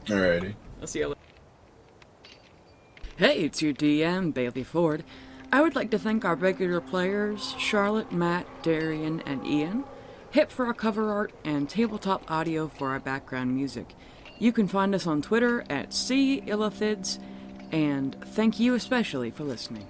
Alrighty. I'll see you later. Hey, it's your DM, Bailey Ford. I would like to thank our regular players, Charlotte, Matt, Darian, and Ian, Hip for our cover art, and Tabletop Audio for our background music. You can find us on Twitter at @Illithids, and thank you especially for listening.